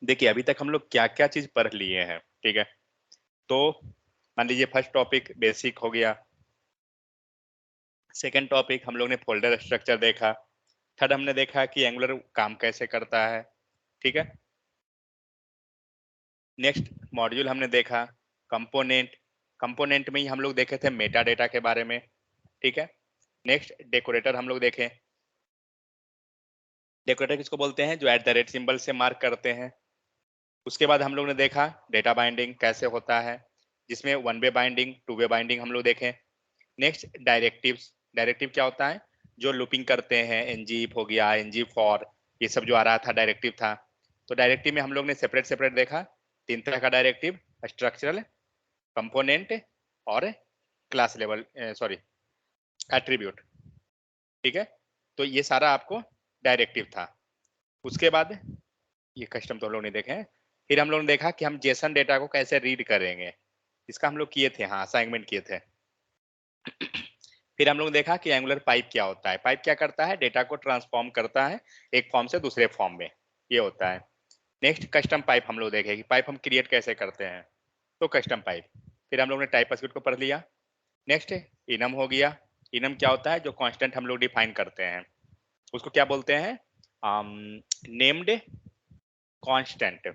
देखिए अभी तक हम लोग क्या क्या चीज पढ़ लिए हैं, ठीक है। तो मान लीजिए फर्स्ट टॉपिक बेसिक हो गया, सेकंड टॉपिक हम लोग ने फोल्डर स्ट्रक्चर देखा, थर्ड हमने देखा कि एंगुलर काम कैसे करता है, ठीक है। नेक्स्ट मॉड्यूल हमने देखा कंपोनेंट, कंपोनेंट में ही हम लोग देखे थे मेटा डेटा के बारे में, ठीक है। नेक्स्ट डेकोरेटर हम लोग देखे, डेकोरेटर किसको बोलते हैं, जो एट द रेट सिंबल से मार्क करते हैं। उसके बाद हम लोग ने देखा डेटा बाइंडिंग कैसे होता है, जिसमें one way binding, two way binding हम लोग देखें। नेक्स्ट डायरेक्टिव्स, डायरेक्टिव क्या होता है, जो लूपिंग करते हैं, एनजीप हो गया, एनजी फॉर, ये सब जो आ रहा था डायरेक्टिव था। तो डायरेक्टिव में हम लोग ने सेपरेट सेपरेट देखा, तीन तरह का डायरेक्टिव, स्ट्रक्चरल, कंपोनेंट और क्लास लेवल, सॉरी एट्रीब्यूट, ठीक है। तो ये सारा आपको डायरेक्टिव था। उसके बाद ये कस्टम तो हम लोग ने देखे हैं। फिर हम लोग ने देखा कि हम जेसन डेटा को कैसे रीड करेंगे, इसका हम लोग किए थे, हाँ असाइनमेंट किए थे। फिर हम लोग ने देखा कि एंगुलर पाइप क्या होता है, पाइप क्या करता है, डेटा को ट्रांसफॉर्म करता है एक फॉर्म से दूसरे फॉर्म में, ये होता है। नेक्स्ट कस्टम पाइप हम लोग देखे कि पाइप हम क्रिएट कैसे करते हैं, तो कस्टम पाइप। फिर हम लोग ने टाइप स्क्रिप्ट को पढ़ लिया। नेक्स्ट इनम हो गया, इनम क्या होता है, जो कांस्टेंट हम लोग डिफाइन करते हैं उसको क्या बोलते हैं, नेम्ड कांस्टेंट,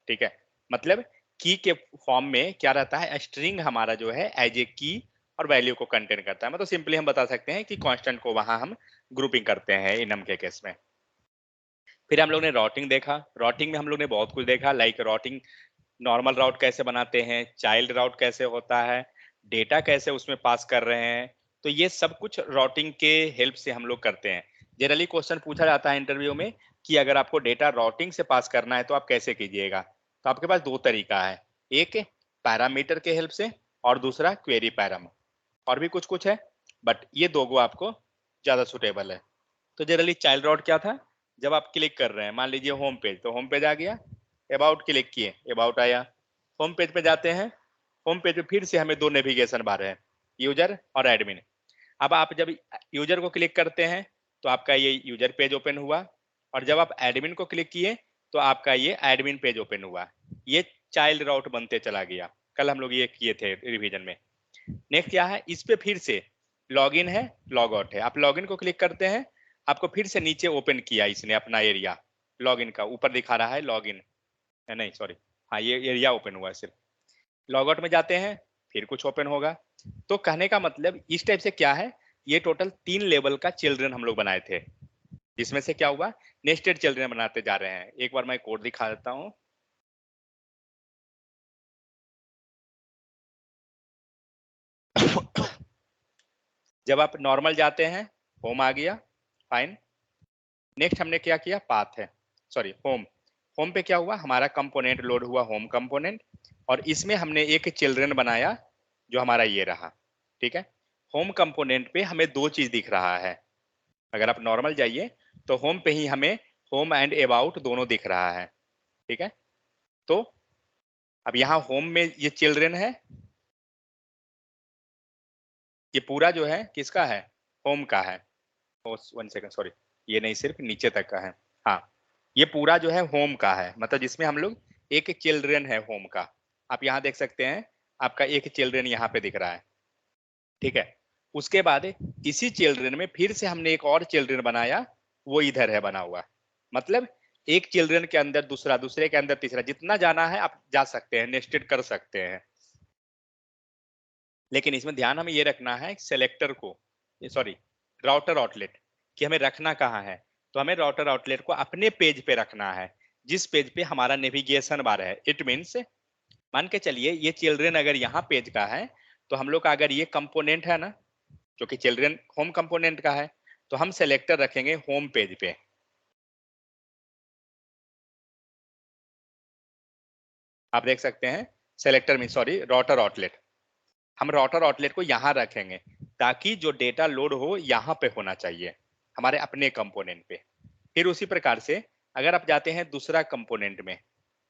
ठीक है। मतलब की के फॉर्म में क्या रहता है, स्ट्रिंग हमारा जो है एज ए की और वैल्यू को कंटेन करता है। मतलब सिंपली हम बता सकते हैं कि कांस्टेंट को वहां हम ग्रुपिंग करते हैं इनम के केस में। फिर हम लोग ने राउटिंग देखा, राउटिंग में हम लोग ने बहुत कुछ देखा, लाइक राउटिंग नॉर्मल राउट कैसे बनाते हैं, चाइल्ड राउट कैसे होता है, डेटा कैसे उसमें पास कर रहे हैं। तो ये सब कुछ राउटिंग के हेल्प से हम लोग करते हैं। जनरली क्वेश्चन पूछा जाता है इंटरव्यू में कि अगर आपको डेटा राउटिंग से पास करना है तो आप कैसे कीजिएगा। तो आपके पास दो तरीका है, एक पैरामीटर के हेल्प से और दूसरा क्वेरी पैराम, और भी कुछ कुछ है, बट ये दो गो आपको ज्यादा सुटेबल है। तो जनरली चाइल्ड राउट क्या था, जब आप क्लिक कर रहे हैं, मान लीजिए होम पेज, तो होम पेज आ गया, अबाउट क्लिक किए, अबाउट आया, होम पेज पे जाते हैं, होम पेज पे फिर से हमें दो नेविगेशन बार है, यूजर और एडमिन। अब आप जब यूजर को क्लिक करते हैं तो आपका ये यूजर पेज ओपन हुआ, और जब आप एडमिन को क्लिक किए तो आपका ये एडमिन पेज ओपन हुआ। ये चाइल्ड राउट बनते चला गया, कल हम लोग ये किए थे रिवीजन में। नेक्स्ट क्या है, इस पे फिर से लॉगिन है, लॉग आउट है, आप लॉगिन को क्लिक करते हैं, आपको फिर से नीचे ओपन किया इसने अपना एरिया, लॉगिन का ऊपर दिखा रहा है लॉगिन, नहीं सॉरी, हाँ ये एरिया ओपन हुआ है सिर्फ। लॉग आउट में जाते हैं, फिर कुछ ओपन होगा। तो कहने का मतलब इस टाइप से क्या है, ये टोटल 3 लेवल का चिल्ड्रन हम लोग बनाए थे, जिसमें से क्या हुआ, नेस्टेड चिल्ड्रन बनाते जा रहे हैं। एक बार मैं कोड दिखा देता हूँ। जब आप नॉर्मल जाते हैं, होम आ गया, फाइन। नेक्स्ट हमने क्या किया, पाथ है, सॉरी होम, होम पे क्या हुआ, हमारा कंपोनेंट लोड हुआ, होम कंपोनेंट, और इसमें हमने एक चिल्ड्रन बनाया जो हमारा ये रहा, ठीक है। होम कंपोनेंट पे हमें दो चीज दिख रहा है, अगर आप नॉर्मल जाइए तो होम पे ही हमें होम एंड अबाउट दोनों दिख रहा है, ठीक है। तो अब यहाँ होम में ये चिल्ड्रन है, ये पूरा जो है किसका है, होम का है। वन सेकंड सॉरी, ये नहीं, सिर्फ नीचे तक का है, हाँ ये पूरा जो है होम का है, मतलब जिसमें हम लोग एक चिल्ड्रन है होम का। आप यहाँ देख सकते हैं, आपका एक चिल्ड्रन यहाँ पे दिख रहा है, ठीक है। उसके बाद इसी चिल्ड्रन में फिर से हमने एक और चिल्ड्रन बनाया, वो इधर है बना हुआ, मतलब एक चिल्ड्रन के अंदर दूसरा, दूसरे के अंदर तीसरा, जितना जाना है आप जा सकते हैं, नेस्टेड कर सकते हैं। लेकिन इसमें ध्यान हमें ये रखना है सेलेक्टर को, सॉरी राउटर आउटलेट, कि हमें रखना कहाँ है। तो हमें राउटर आउटलेट को अपने पेज पे रखना है, जिस पेज पे हमारा नेविगेशन बार है। इट मीन्स मान के चलिए ये चिल्ड्रन अगर यहाँ पेज का है, तो हम लोग का अगर ये कंपोनेंट है ना, जो कि चिल्ड्रन होम कंपोनेंट का है, तो हम सेलेक्टर रखेंगे होम पेज पे। आप देख सकते हैं सेलेक्टर में, सॉरी राउटर आउटलेट, हम राउटर आउटलेट को यहाँ रखेंगे ताकि जो डेटा लोड हो यहाँ पे होना चाहिए, हमारे अपने कंपोनेंट पे। फिर उसी प्रकार से अगर आप जाते हैं दूसरा कंपोनेंट में,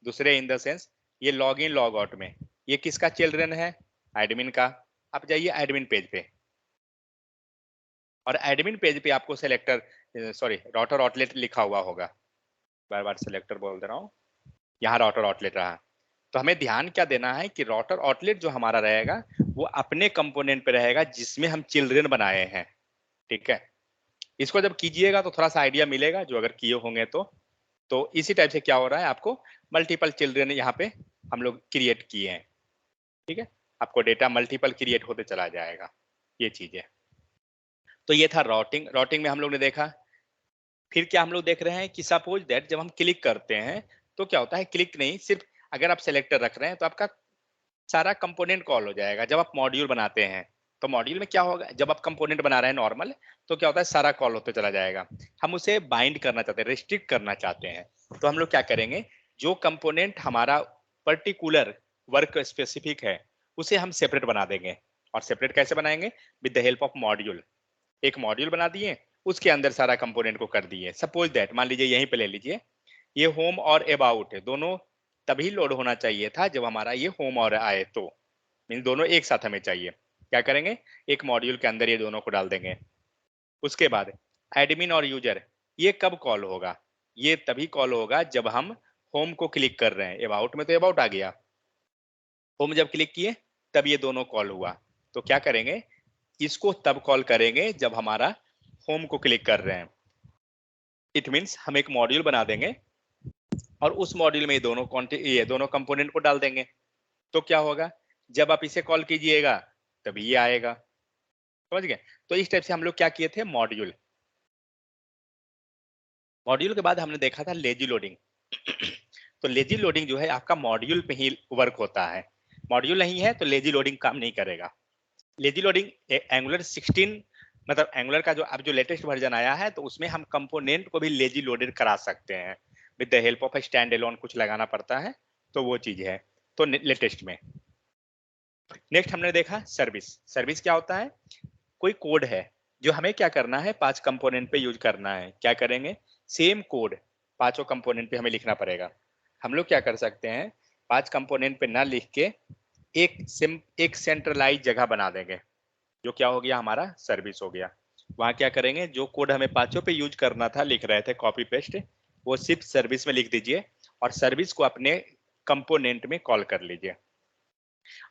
दूसरे इन द सेंस ये लॉग इन लॉग आउट में, ये किसका चिल्ड्रन है, एडमिन का। आप जाइए एडमिन पेज पे, और एडमिन पेज पे आपको सेलेक्टर, सॉरी राउटर आउटलेट लिखा हुआ होगा, बार बार सेलेक्टर बोल दे रहा हूँ, यहाँ राउटर आउटलेट रहा। तो हमें ध्यान क्या देना है कि राउटर आउटलेट जो हमारा रहेगा वो अपने कंपोनेंट पे रहेगा जिसमें हम चिल्ड्रन बनाए हैं। ठीक है, इसको जब कीजिएगा तो थोड़ा सा आइडिया मिलेगा, जो अगर किए होंगे तो इसी टाइप से क्या हो रहा है, आपको मल्टीपल चिल्ड्रन यहाँ पे हम लोग क्रिएट किए हैं। ठीक है, आपको डेटा मल्टीपल क्रिएट होते चला जाएगा, ये चीज है। तो ये था राउटिंग। राउटिंग में हम लोग ने देखा। फिर क्या हम लोग देख रहे हैं कि सपोज दैट जब हम क्लिक करते हैं तो क्या होता है, क्लिक नहीं, सिर्फ अगर आप सेलेक्टर रख रहे हैं तो आपका सारा कंपोनेंट कॉल हो जाएगा। जब आप मॉड्यूल बनाते हैं तो मॉड्यूल में क्या होगा, जब आप कंपोनेंट बना रहे हैं नॉर्मल, तो क्या होता है, सारा कॉल होते चला जाएगा। हम उसे बाइंड करना चाहते हैं, रिस्ट्रिक्ट करना चाहते हैं, तो हम लोग क्या करेंगे, जो कंपोनेंट हमारा पर्टिकुलर वर्क स्पेसिफिक है उसे हम सेपरेट बना देंगे। और सेपरेट कैसे बनाएंगे, with the help of module. एक मॉड्यूल बना दिए, उसके अंदर सारा कंपोनेंट को कर दिए। सपोज दैट मान लीजिए यहीं पे ले लीजिए, ये होम और अबाउट है, दोनों तभी लोड होना चाहिए था जब हमारा ये होम और आए, तो मीन दोनों एक साथ हमें चाहिए। क्या करेंगे, एक मॉड्यूल के अंदर ये दोनों को डाल देंगे। उसके बाद एडमिन और यूजर, ये कब कॉल होगा, ये तभी कॉल होगा जब हम होम को क्लिक कर रहे हैं। अबाउट में तो अबाउट आ गया, होम जब क्लिक किए तब ये दोनों कॉल हुआ। तो क्या करेंगे, इसको तब कॉल करेंगे जब हमारा होम को क्लिक कर रहे हैं। इट मीन्स हम एक मॉड्यूल बना देंगे और उस मॉड्यूल में ये दोनों कंपोनेंट को डाल देंगे। तो क्या होगा, जब आप इसे कॉल कीजिएगा तभी ये आएगा। समझ गए। तो इस टाइप से हम लोग क्या किए थे, मॉड्यूल। मॉड्यूल के बाद हमने देखा था लेजी लोडिंग। तो लेजी लोडिंग जो है आपका मॉड्यूल पे ही वर्क होता है। मॉड्यूल नहीं है तो लेजी लोडिंग काम नहीं करेगा। लेजी लोडिंग एंगुलर 16, मतलब एंगुलर का जो अब जो लेटेस्ट वर्जन आया है तो उसमें हम कंपोनेंट को भी लेजी लोडेड करा सकते हैं with the help of stand alone, कुछ लगाना पड़ता है, तो वो चीज है तो लेटेस्ट में। नेक्स्ट हमने देखा सर्विस। सर्विस क्या होता है, कोई कोड है जो हमें क्या करना है, 5 कंपोनेंट पे यूज करना है। क्या करेंगे, सेम कोड 5 कंपोनेंट पे हमें लिखना पड़ेगा। हम लोग क्या कर सकते हैं, 5 कंपोनेंट पे ना लिख के एक सेंट्रलाइज जगह बना देंगे, जो क्या हो गया, हमारा सर्विस हो गया। वहां क्या करेंगे, जो कोड हमें 5 पे यूज करना था, लिख रहे थे कॉपी पेस्ट, वो सिर्फ सर्विस में लिख दीजिए और सर्विस को अपने कंपोनेंट में कॉल कर लीजिए।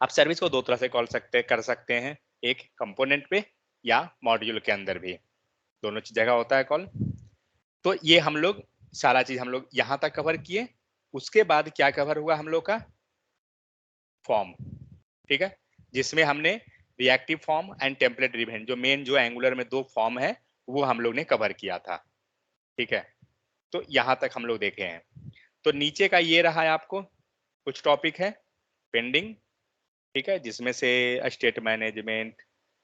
आप सर्विस को 2 तरह से कर सकते हैं, एक कंपोनेंट पे या मॉड्यूल के अंदर भी, दोनों जगह होता है कॉल। तो ये हम लोग सारा चीज हम लोग यहां तक कवर किए। उसके बाद क्या कवर हुआ हम लोग का, फॉर्म। ठीक है, जिसमें हमने reactive form and template driven, जो मेन जो एंगुलर में 2 फॉर्म है वो हम लोग ने कवर किया था। ठीक है, तो यहां तक हम लोग देखे हैं। तो नीचे का ये रहा है, आपको कुछ टॉपिक है पेंडिंग। ठीक है, जिसमें से स्टेट मैनेजमेंट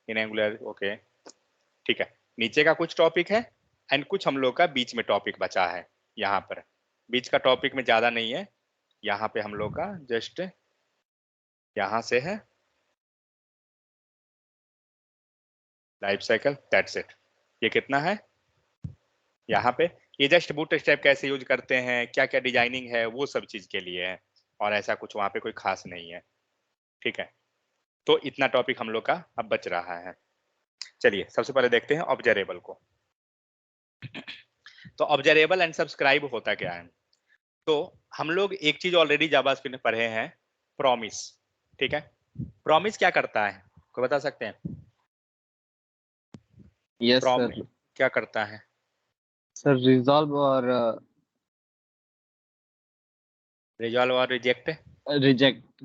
इन एंगुलर, ओके। ठीक है, नीचे का कुछ टॉपिक है एंड कुछ हम लोग का बीच में टॉपिक बचा है। यहाँ पर बीच का टॉपिक में ज्यादा नहीं है, यहाँ पे हम लोग का जस्ट यहाँ से है लाइफ साइकिल, दैट्स इट। ये कितना है यहाँ पे, ये जस्ट बूट स्ट्रैप कैसे यूज करते हैं, क्या क्या डिजाइनिंग है, वो सब चीज के लिए है, और ऐसा कुछ वहां पे कोई खास नहीं है। ठीक है, तो इतना टॉपिक हम लोग का अब बच रहा है। चलिए सबसे पहले देखते हैं ऑब्जर्वेबल को। तो ऑब्जर्वेबल एंड सब्सक्राइब होता क्या है, तो हम लोग एक चीज ऑलरेडी जावास्क्रिप्ट में पढ़े हैं, प्रॉमिस। ठीक है, प्रॉमिस क्या करता है, कोई बता सकते हैं, यस प्रॉमिस सर। क्या करता है। सर रिजॉल्व और रिजॉल्व और रिजेक्ट रिजेक्ट।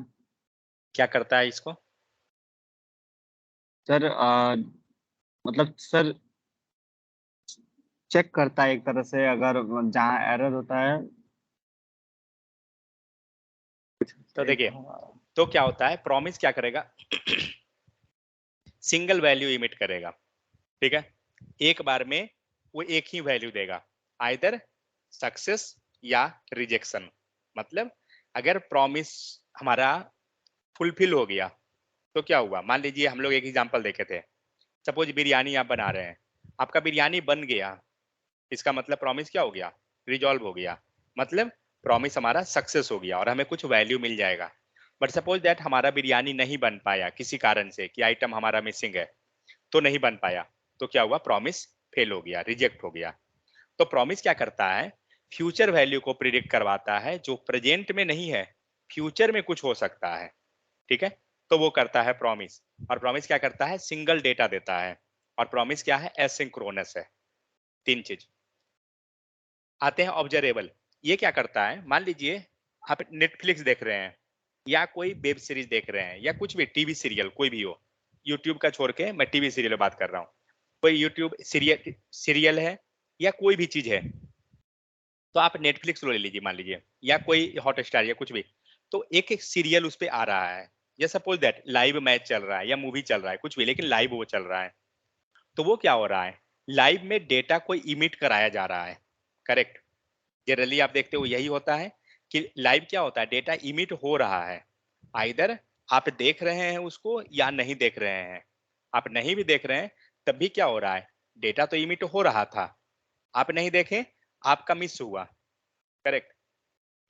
क्या करता है इसको, सर मतलब सर चेक करता है एक तरह से, अगर जहाँ एरर होता है। तो देखिए, तो क्या होता है, प्रॉमिस क्या करेगा, सिंगल वैल्यू इमिट करेगा। ठीक है, एक बार में वो एक ही वैल्यू देगा, आइदर सक्सेस या रिजेक्शन। मतलब अगर प्रॉमिस हमारा फुलफिल हो गया तो क्या हुआ, मान लीजिए हम लोग एक एग्जांपल देखे थे, सपोज बिरयानी आप बना रहे हैं, आपका बिरयानी बन गया, इसका मतलब प्रॉमिस क्या हो गया, रिजॉल्व हो गया। मतलब प्रॉमिस हमारा सक्सेस हो गया और हमें कुछ वैल्यू मिल जाएगा। बट सपोज दैट हमारा बिरयानी नहीं बन पाया किसी कारण से, कि आइटम हमारा मिसिंग है तो नहीं बन पाया, तो क्या हुआ, प्रॉमिस फेल हो गया, रिजेक्ट हो गया। तो प्रॉमिस क्या करता है, फ्यूचर वैल्यू को प्रिडिक्ट करवाता है, जो प्रेजेंट में नहीं है, फ्यूचर में कुछ हो सकता है। ठीक है, तो वो करता है प्रॉमिस। और प्रॉमिस क्या करता है? सिंगल डेटा देता है। और प्रॉमिस क्या है? एसिंक्रोनस है। तीन चीज। आते हैं ऑब्जर्वेबल। ये क्या करता है? मान लीजिए आप नेटफ्लिक्स देख रहे हैं या कोई वेब सीरीज देख रहे हैं या कुछ भी टीवी सीरियल कोई भी हो, यूट्यूब का छोड़ के मैं टीवी सीरियल बात कर रहा हूँ। कोई यूट्यूब सीरियल सीरियल है या कोई भी चीज है, तो आप नेटफ्लिक्स ले लीजिए मान लीजिए, या कोई हॉटस्टार या कुछ भी। तो एक एक सीरियल उस पर आ रहा है, या सपोज दैट लाइव मैच चल रहा है या मूवी चल रहा है कुछ भी, लेकिन लाइव वो चल रहा है। तो वो क्या हो रहा है? लाइव में डेटा को इमिट कराया जा रहा है। करेक्ट। जनरली आप देखते हो यही होता है कि लाइव क्या होता है? डेटा इमिट हो रहा है। आइदर आप देख रहे हैं उसको या नहीं देख रहे हैं। आप नहीं भी देख रहे हैं तब भी क्या हो रहा है? डेटा तो इमिट हो रहा था, आप नहीं देखे, आपका मिस हुआ। करेक्ट।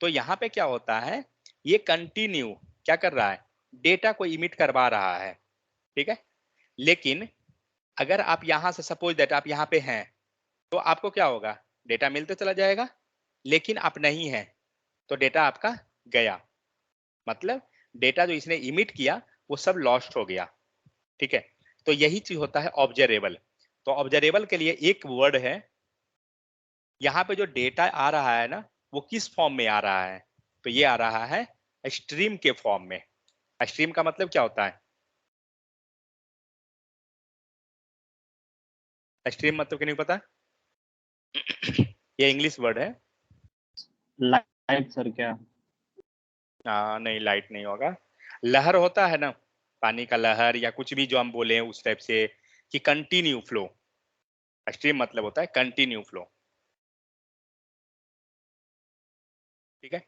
तो यहाँ पे क्या होता है? ये कंटिन्यू क्या कर रहा है? डेटा को इमिट करवा रहा है। ठीक है। लेकिन अगर आप यहां से सपोज दैट आप यहाँ पे हैं, तो आपको क्या होगा? डेटा मिलते चला जाएगा। लेकिन आप नहीं है तो डेटा आपका गया। मतलब डेटा जो इसने इमिट किया वो सब लॉस्ट हो गया। ठीक है। तो यही चीज होता है ऑब्जर्वेबल। तो ऑब्जर्वेबल के लिए एक वर्ड है। यहाँ पे जो डेटा आ रहा है ना, वो किस फॉर्म में आ रहा है? तो ये आ रहा है स्ट्रीम के फॉर्म में। स्ट्रीम का मतलब क्या होता है? स्ट्रीम मतलब कि नहीं पता? ये इंग्लिश वर्ड है। लाइट सर क्या? नहीं, लाइट नहीं होगा। लहर होता है ना, पानी का लहर या कुछ भी जो हम बोले हैं उस टाइप से, कि कंटिन्यू फ्लो। स्ट्रीम मतलब होता है कंटिन्यू फ्लो। ठीक है।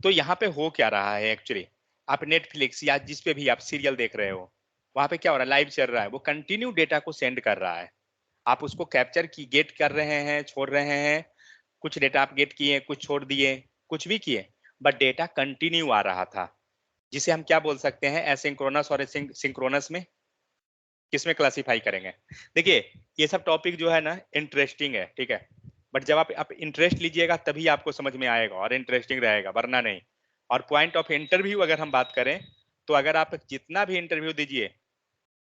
तो यहाँ पे हो क्या रहा है एक्चुअली? आप नेटफ्लिक्स या जिस पे भी आप सीरियल देख रहे हो, वहां पे क्या हो रहा है? लाइव चल रहा है, वो कंटिन्यू डेटा को सेंड कर रहा है। आप उसको कैप्चर की गेट कर रहे हैं, छोड़ रहे हैं। कुछ डेटा आप गेट किए, कुछ छोड़ दिए, कुछ भी किए, बट डेटा कंटिन्यू आ रहा था। जिसे हम क्या बोल सकते हैं? एसिंक्रोनस और सिंक्रोनस में किसमें क्लासिफाई करेंगे? देखिए, ये सब टॉपिक जो है ना इंटरेस्टिंग है, ठीक है, बट जब आप इंटरेस्ट लीजिएगा तभी आपको समझ में आएगा और इंटरेस्टिंग रहेगा, वरना नहीं। और पॉइंट ऑफ इंटरव्यू अगर हम बात करें, तो अगर आप जितना भी इंटरव्यू दीजिए,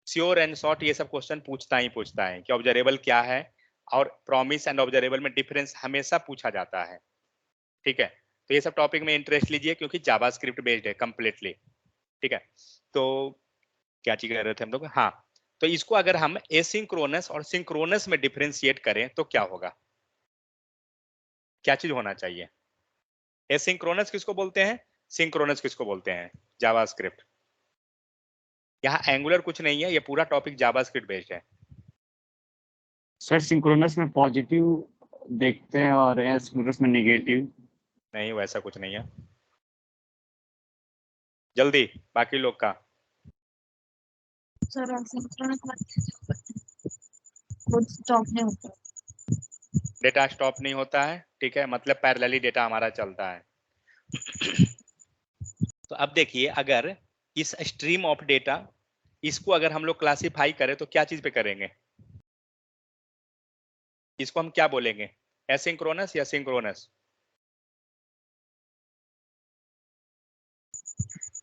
श्योर एंड शॉर्ट ये सब क्वेश्चन पूछता है कि ऑब्जर्वेबल क्या है, और प्रॉमिस एंड ऑब्जर्वेबल में डिफरेंस हमेशा पूछा जाता है। ठीक है। तो ये सब टॉपिक में इंटरेस्ट लीजिए, क्योंकि जावास्क्रिप्ट बेस्ड है कंप्लीटली। ठीक है। तो क्या चीज कह रहे थे हम लोग? हाँ। तो इसको अगर हम एसिंक्रोनस और सिंक्रोनस में डिफरेंशिएट करें तो क्या होगा? क्या चीज होना चाहिए? एसिंक्रोनस किसको बोलते हैं? सिंक्रोनस किसको बोलते हैं? जावास्क्रिप्ट। यहाँ एंगुलर कुछ नहीं है, ये पूरा टॉपिक जावास्क्रिप्ट बेस्ड है। सर सिंक्रोनस में पॉजिटिव देखते हैं और एसिंक्रोनस में नेगेटिव। नहीं, वैसा कुछ नहीं है। जल्दी, बाकी लोग का। सर स्टॉप नहीं होता। डेटा स्टॉप नहीं होता है, ठीक है, मतलब पैरेलली डेटा हमारा चलता है। तो अब देखिए, अगर इस स्ट्रीम ऑफ डेटा, इसको अगर हम लोग क्लासिफाई करें तो क्या चीज पे करेंगे? इसको हम क्या बोलेंगे? एसिंक्रोनस या सिंक्रोनस?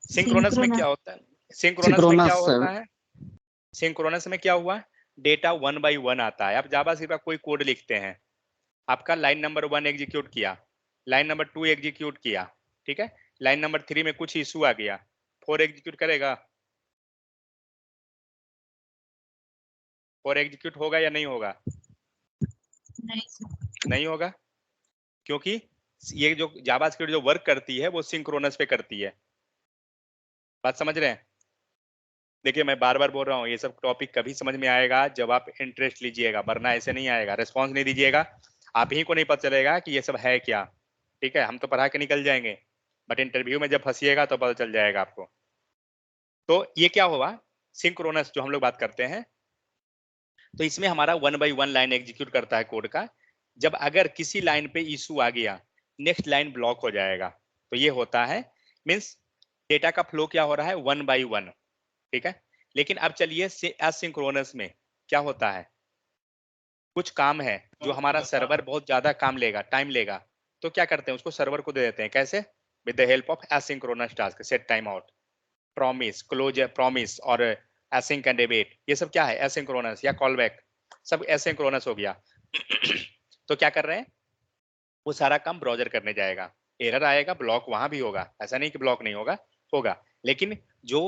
सिंक्रोनस में क्या होता है? सिंक्रोनस में क्या सिंक्रोनस सर। होता है? सिंक्रोनस में क्या हुआ? डेटा 1 by 1 आता है। आप जावास्क्रिप्ट का कोई कोड लिखते हैं, आपका लाइन नंबर 1 एग्जीक्यूट किया, लाइन नंबर 2 एग्जीक्यूट किया, ठीक है, लाइन नंबर 3 में कुछ इशू आ गया, 4 एग्जीक्यूट करेगा? 4 एग्जीक्यूट होगा या नहीं होगा? नहीं सर। नहीं होगा, क्योंकि ये जो जावास्क्रिप्ट जो वर्क करती है वो सिंक्रोनस पे करती है। बात समझ रहे हैं? देखिए, मैं बार बार बोल रहा हूँ, ये सब टॉपिक कभी समझ में आएगा जब आप इंटरेस्ट लीजिएगा, वरना ऐसे नहीं आएगा। रिस्पॉन्स नहीं दीजिएगा, आप ही को नहीं पता चलेगा कि ये सब है क्या। ठीक है, हम तो पढ़ा के निकल जाएंगे, बट इंटरव्यू में जब फंसिएगा तो पता चल जाएगा आपको। तो ये क्या हुआ? सिंक्रोनस जो हम लोग बात करते हैं, तो इसमें हमारा 1 by 1 लाइन एग्जीक्यूट करता है कोड का। जब अगर किसी लाइन पे इशू आ गया, नेक्स्ट लाइन ब्लॉक हो जाएगा। तो ये होता है, मीन्स डेटा का फ्लो क्या हो रहा है? 1 by 1। ठीक है। लेकिन अब चलिए एसिंक्रोनस में क्या होता है? कुछ काम है जो हमारा सर्वर बहुत ज्यादा काम लेगा, टाइम लेगा, तो क्या करते हैं, उसको सर्वर को दे देते हैं। कैसे? With the help of asynchronous task, set time out, promise, close promise और एसिंक एंड अवेट, ये सब क्या है? एसिंक्रोनस या कॉल बैक, सब एसिंक्रोनस हो गया। तो क्या कर रहे हैं, वो सारा काम ब्राउजर करने जाएगा, एरर आएगा, ब्लॉक वहां भी होगा, ऐसा नहीं कि ब्लॉक नहीं होगा, होगा, लेकिन जो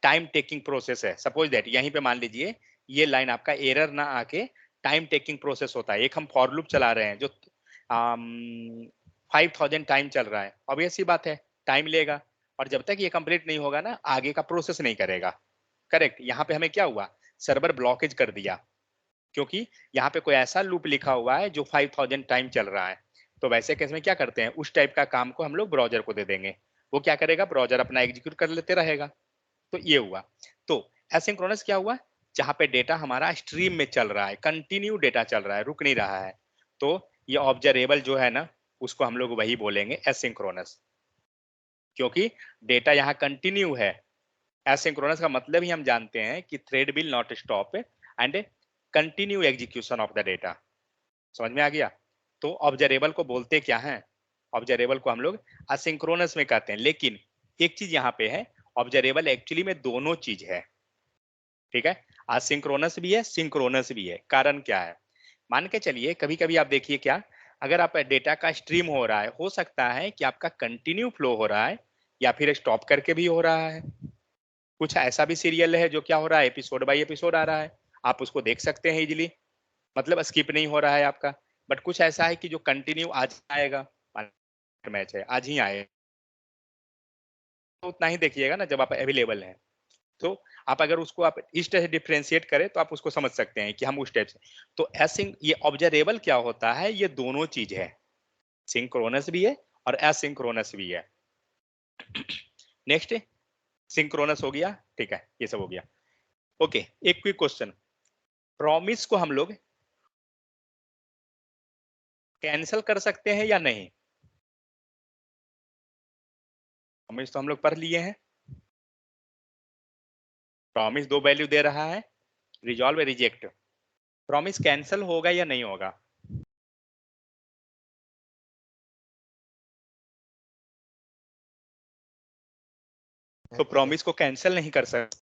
टाइम टेकिंग प्रोसेस है, सपोज दैट यहीं पे मान लीजिए ये लाइन आपका एरर ना आके टाइम टेकिंग प्रोसेस होता है। एक हम फॉर लूप चला रहे हैं जो 5000 टाइम चल रहा है, ऑब्वियस सी बात है टाइम लेगा, और जब तक ये कंप्लीट नहीं होगा ना आगे का प्रोसेस नहीं करेगा। करेक्ट। यहाँ पे हमें क्या हुआ, सर्वर ब्लॉकेज कर दिया, क्योंकि यहाँ पे कोई ऐसा लूप लिखा हुआ है जो 5000 टाइम चल रहा है। तो वैसे केस में क्या करते हैं, उस टाइप का काम को हम लोग ब्राउजर को दे देंगे, वो क्या करेगा, ब्राउजर अपना एग्जीक्यूट कर लेते रहेगा। तो ये हुआ। तो एसिंक्रोनस क्या हुआ, जहां पे डेटा हमारा स्ट्रीम में चल रहा है, कंटिन्यू डेटा चल रहा है, रुक नहीं रहा है। तो ये ऑब्जर्वेबल जो है ना, उसको हम लोग वही बोलेंगे एसिंक्रोनस, क्योंकि डेटा यहाँ कंटिन्यू है। एसिंक्रोनस का मतलब ही हम जानते हैं कि thread will not stop and continue execution of the data. समझ में आ गया? तो ऑब्जर्वेबल को बोलते क्या है, ऑब्जर्वेबल को हम लोग असिंक्रोनस में कहते हैं। लेकिन एक चीज यहाँ पे है, ऑब्जर्वेबल एक्चुअली में दोनों चीज है, ठीक है, असिंक्रोनस भी है, सिंक्रोनस भी है। कारण क्या है, मान के चलिए कभी कभी आप देखिए क्या, अगर आप डेटा का स्ट्रीम हो रहा है, हो सकता है कि आपका कंटिन्यू फ्लो हो रहा है या फिर स्टॉप करके भी हो रहा है। कुछ ऐसा भी सीरियल है जो क्या हो रहा है, एपिसोड बाय एपिसोड आ रहा है, आप उसको देख सकते हैं इजिली, मतलब स्किप नहीं हो रहा है आपका। बट कुछ ऐसा है कि जो कंटिन्यू आज आएगा, मैच है आज ही आए, तो उतना ही देखिएगा ना जब आप अवेलेबल हैं। तो आप अगर उसको आप इस तरह से डिफ्रेंशिएट करें तो आप उसको समझ सकते हैं कि हम उस टाइप से। तो एसिंक ये ऑब्जर्वेबल क्या होता है, ये दोनों चीज है, सिंक्रोनस भी है और एसिंक्रोनस भी है। नेक्स्ट, सिंक्रोनस हो गया, ठीक है, ये सब हो गया। ओके, एक क्विक क्वेश्चन, प्रॉमिस को हम लोग कैंसिल कर सकते हैं या नहीं? प्रॉमिस तो हम लोग पढ़ लिए हैं, प्रॉमिस दो वैल्यू दे रहा है, रिजॉल्व रिजेक्ट। प्रॉमिस कैंसिल होगा या नहीं होगा? तो प्रॉमिस को कैंसिल नहीं कर सकते।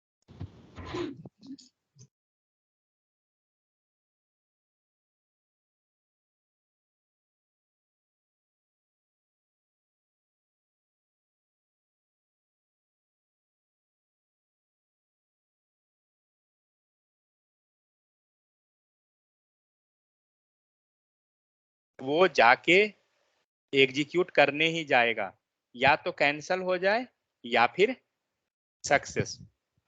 वो जाके एग्जीक्यूट करने ही जाएगा, या तो कैंसिल हो जाए या फिर सक्सेस,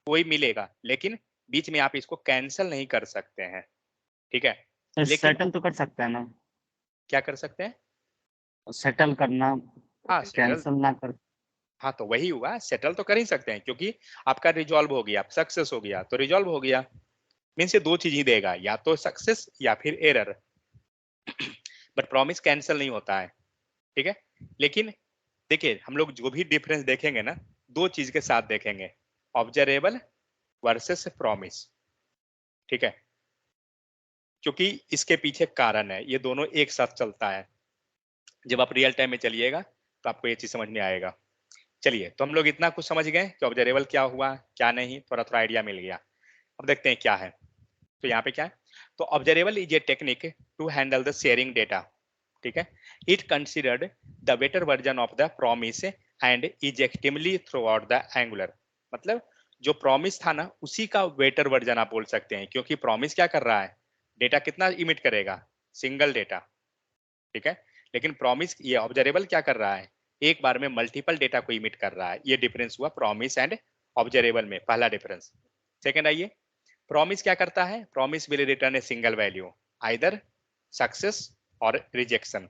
कोई मिलेगा, लेकिन बीच में आप इसको कैंसिल नहीं कर सकते हैं, ठीक है। तो लेकिन सेटल तो कर सकते हैं ना, क्या कर सकते हैं? सेटल करना, हाँ सेटल, कैंसिल ना कर। हाँ तो वही हुआ, सेटल तो कर ही सकते हैं, क्योंकि आपका रिजॉल्व हो गया, सक्सेस हो गया, तो रिजॉल्व हो गया, मीन्स ये दो चीज ही देगा, या तो सक्सेस या फिर एरर। बट प्रॉमिस कैंसिल नहीं होता है, ठीक है। लेकिन देखिए हम लोग जो भी डिफरेंस देखेंगे ना, दो चीज के साथ देखेंगे, ऑब्जर्वेबल वर्सेस प्रॉमिस, ठीक है, क्योंकि इसके पीछे कारण है, ये दोनों एक साथ चलता है। जब आप रियल टाइम में चलिएगा तो आपको ये चीज समझ में आएगा। चलिए, तो हम लोग इतना कुछ समझ गए कि ऑब्जर्वेबल क्या हुआ क्या नहीं, थोड़ा थोड़ा आइडिया मिल गया। अब देखते हैं क्या है। तो यहाँ पे क्या है, तो observable is a technique to handle the sharing data, ठीक है। It considered the better version of the promise and is actively throughout the Angular, मतलब जो प्रॉमिस था ना उसी का बेटर वर्जन आप बोल सकते हैं, क्योंकि प्रॉमिस क्या कर रहा है, डेटा कितना इमिट करेगा, सिंगल डेटा, ठीक है। लेकिन प्रॉमिस, ये ऑब्जर्वेबल क्या कर रहा है, एक बार में मल्टीपल डेटा को इमिट कर रहा है। ये डिफरेंस हुआ प्रॉमिस एंड ऑब्जर्वेबल में, पहला डिफरेंस। सेकंड आइए, प्रॉमिस क्या करता है, promise will return a single value, either success और रिजेक्शन,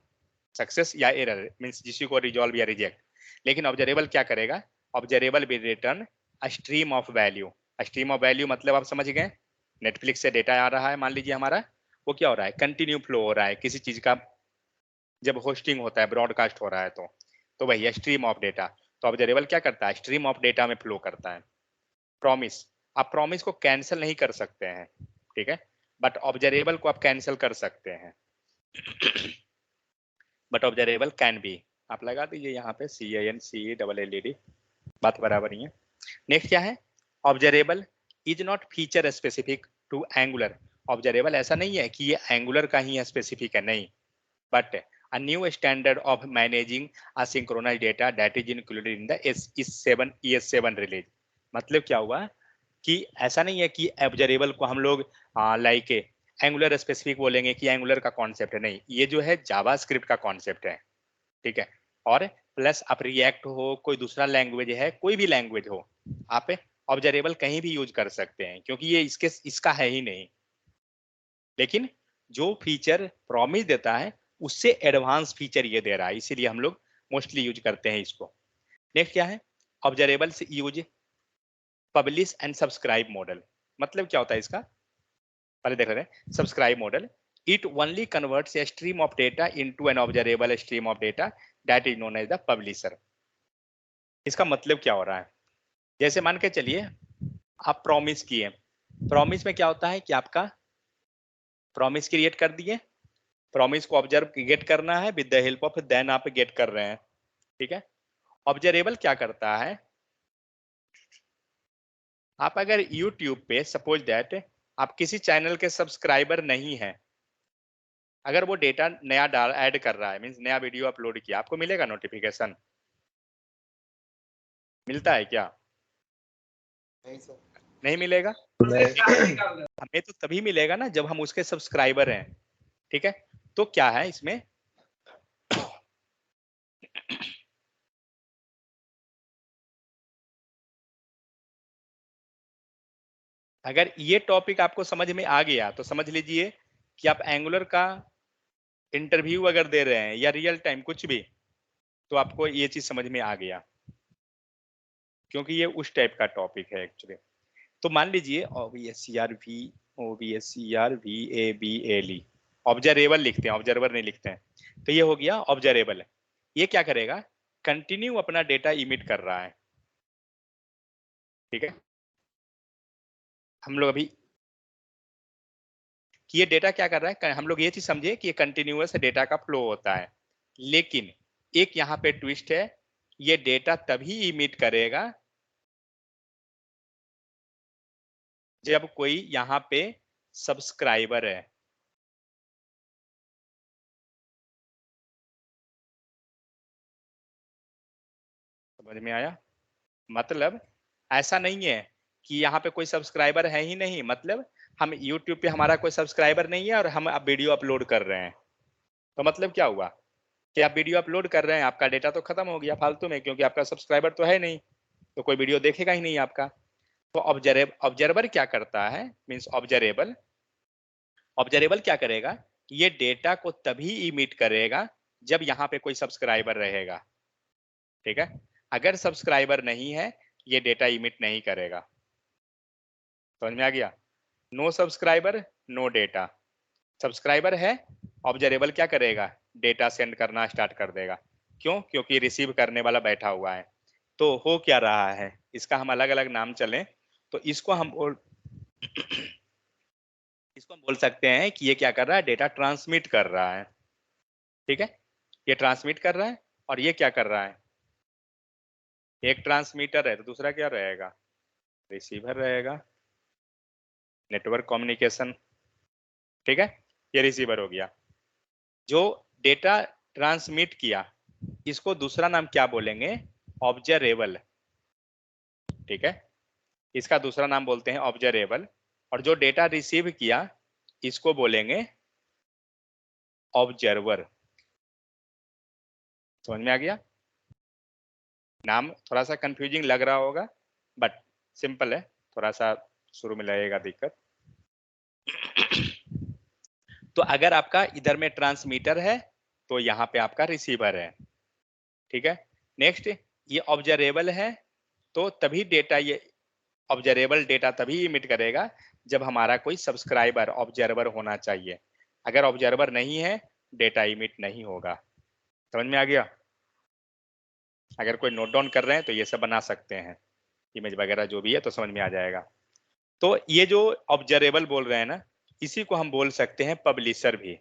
सक्सेस या एरर, मींस जिसी को रिजॉल्व या रिजेक्ट। लेकिन ऑब्जर्वेबल क्या करेगा, observable will return a stream of value. Stream of value मतलब आप समझ गए, नेटफ्लिक्स से डेटा आ रहा है मान लीजिए हमारा, वो क्या हो रहा है, कंटिन्यू फ्लो हो रहा है किसी चीज का, जब होस्टिंग होता है, ब्रॉडकास्ट हो रहा है, तो वही है स्ट्रीम ऑफ डेटा। तो ऑब्जर्वेबल क्या करता है, स्ट्रीम ऑफ डेटा में फ्लो करता है। प्रॉमिस, आप प्रॉमिस को कैंसिल नहीं कर सकते हैं, ठीक है, बट ऑब्जर्वेबल को आप कैंसिल कर सकते हैं। But observable can be. आप लगा दीजिए यहाँ पे CANCELLED, बात बराबर ही है। नेक्स्ट क्या है, observable is not feature specific to Angular. Observable ऐसा नहीं है कि ये एंगुलर का ही स्पेसिफिक है, नहीं, but a new standard of managing asynchronous data that is included in the ES7 release। मतलब क्या हुआ कि ऐसा नहीं है कि ऑब्जर्वेबल को हम लोग लाइक एंगुलर स्पेसिफिक बोलेंगे कि एंगुलर का कॉन्सेप्ट है, नहीं, ये जो है जावास्क्रिप्ट का कॉन्सेप्ट है, ठीक है। और प्लस आप रिएक्ट हो, कोई दूसरा लैंग्वेज है, कोई भी लैंग्वेज हो, आप ऑब्जर्वेबल कहीं भी यूज कर सकते हैं, क्योंकि ये इसका है ही नहीं। लेकिन जो फीचर प्रॉमिस देता है उससे एडवांस फीचर ये दे रहा है, इसीलिए हम लोग मोस्टली यूज करते हैं इसको। नेक्स्ट क्या है, ऑब्जर्वेबल से use publish and subscribe model. मतलब क्या होता है इसका, पहले देख रहे हैं। Subscribe model, it only converts a stream of data into an observable stream of data that is known as the publisher. इसका मतलब क्या हो रहा है, जैसे मान के चलिए आप प्रॉमिस किए, प्रॉमिस में क्या होता है कि आपका प्रॉमिस क्रिएट कर दिए, प्रॉमिस को ऑब्जर्व गेट करना है, with the help of then आप गेट कर रहे हैं, ठीक है। ऑब्जर्वेबल क्या करता है, आप अगर YouTube पे सपोज दैट आप किसी चैनल के सब्सक्राइबर नहीं है, अगर वो डेटा नया डाल ऐड कर रहा है, मींस नया वीडियो अपलोड किया, आपको मिलेगा नोटिफिकेशन, मिलता है क्या? नहीं सर, नहीं मिलेगा। नहीं। हमें तो तभी मिलेगा ना जब हम उसके सब्सक्राइबर हैं, ठीक है। तो क्या है इसमें, अगर ये टॉपिक आपको समझ में आ गया तो समझ लीजिए कि आप एंगुलर का इंटरव्यू अगर दे रहे हैं या रियल टाइम कुछ भी, तो आपको ये चीज समझ में आ गया, क्योंकि ये उस टाइप का टॉपिक है एक्चुअली। तो मान लीजिए OBSERVABLE, ऑब्जर्वेबल लिखते हैं, ऑब्जर्वर नहीं लिखते हैं। तो ये हो गया ऑब्जर्वेबल। ये क्या करेगा, कंटिन्यू अपना डेटा इमिट कर रहा है, ठीक है। हम लोग अभी कि ये डेटा क्या कर रहा है, हम लोग ये चीज समझे कि ये कंटिन्यूअस डेटा का फ्लो होता है। लेकिन एक यहाँ पे ट्विस्ट है, ये डेटा तभी इमिट करेगा जब कोई यहाँ पे सब्सक्राइबर है। समझ में आया? मतलब ऐसा नहीं है कि यहाँ पे कोई सब्सक्राइबर है ही नहीं, मतलब हम YouTube पे हमारा कोई सब्सक्राइबर नहीं है और हम अब वीडियो अपलोड कर रहे हैं, तो मतलब क्या हुआ कि आप वीडियो अपलोड कर रहे हैं, आपका डेटा तो खत्म हो गया फालतू में, क्योंकि आपका सब्सक्राइबर तो है नहीं, तो कोई वीडियो देखेगा ही नहीं आपका। तो ऑब्जर्वर क्या करता है, मीन्स ऑब्जर्वेबल, ऑब्जर्वेबल क्या करेगा, ये डेटा को तभी इमिट करेगा जब यहाँ पे कोई सब्सक्राइबर रहेगा, ठीक है। अगर सब्सक्राइबर नहीं है, ये डेटा इमिट नहीं करेगा। समझ में आ गया? No subscriber no data. Subscriber है, ऑब्जर्वेबल क्या करेगा, डेटा सेंड करना स्टार्ट कर देगा। क्यों? क्योंकि रिसीव करने वाला बैठा हुआ है। तो हो क्या रहा है, इसका हम अलग अलग नाम चलें तो इसको हम बोल सकते हैं कि ये क्या कर रहा है, डेटा ट्रांसमिट कर रहा है, ठीक है। ये ट्रांसमिट कर रहा है और ये क्या कर रहा है, एक ट्रांसमीटर है तो दूसरा क्या रहेगा, रिसीवर रहेगा। नेटवर्क कम्युनिकेशन, ठीक है। ये रिसीवर हो गया। जो डेटा ट्रांसमिट किया इसको दूसरा नाम क्या बोलेंगे, ऑब्जर्वेबल, ठीक है। इसका दूसरा नाम बोलते हैं ऑब्जर्वेबल। और जो डेटा रिसीव किया इसको बोलेंगे ऑब्जर्वर। समझ में आ गया? नाम थोड़ा सा कंफ्यूजिंग लग रहा होगा बट सिंपल है, थोड़ा सा शुरू में लगेगा दिक्कत। तो अगर आपका इधर में ट्रांसमीटर है तो यहाँ पे आपका रिसीवर है, ठीक है। नेक्स्ट, ये ऑब्जर्वेबल है तो तभी डेटा, ये ऑब्जर्वेबल डेटा तभी इमिट करेगा जब हमारा कोई सब्सक्राइबर ऑब्जर्वर होना चाहिए। अगर ऑब्जर्वर नहीं है, डेटा इमिट नहीं होगा। समझ में आ गया? अगर कोई नोट डाउन कर रहे हैं तो ये सब बना सकते हैं, इमेज वगैरह जो भी है, तो समझ में आ जाएगा। तो ये जो ऑब्जर्वेबल बोल रहे हैं ना, इसी को हम बोल सकते हैं पब्लिशर भी।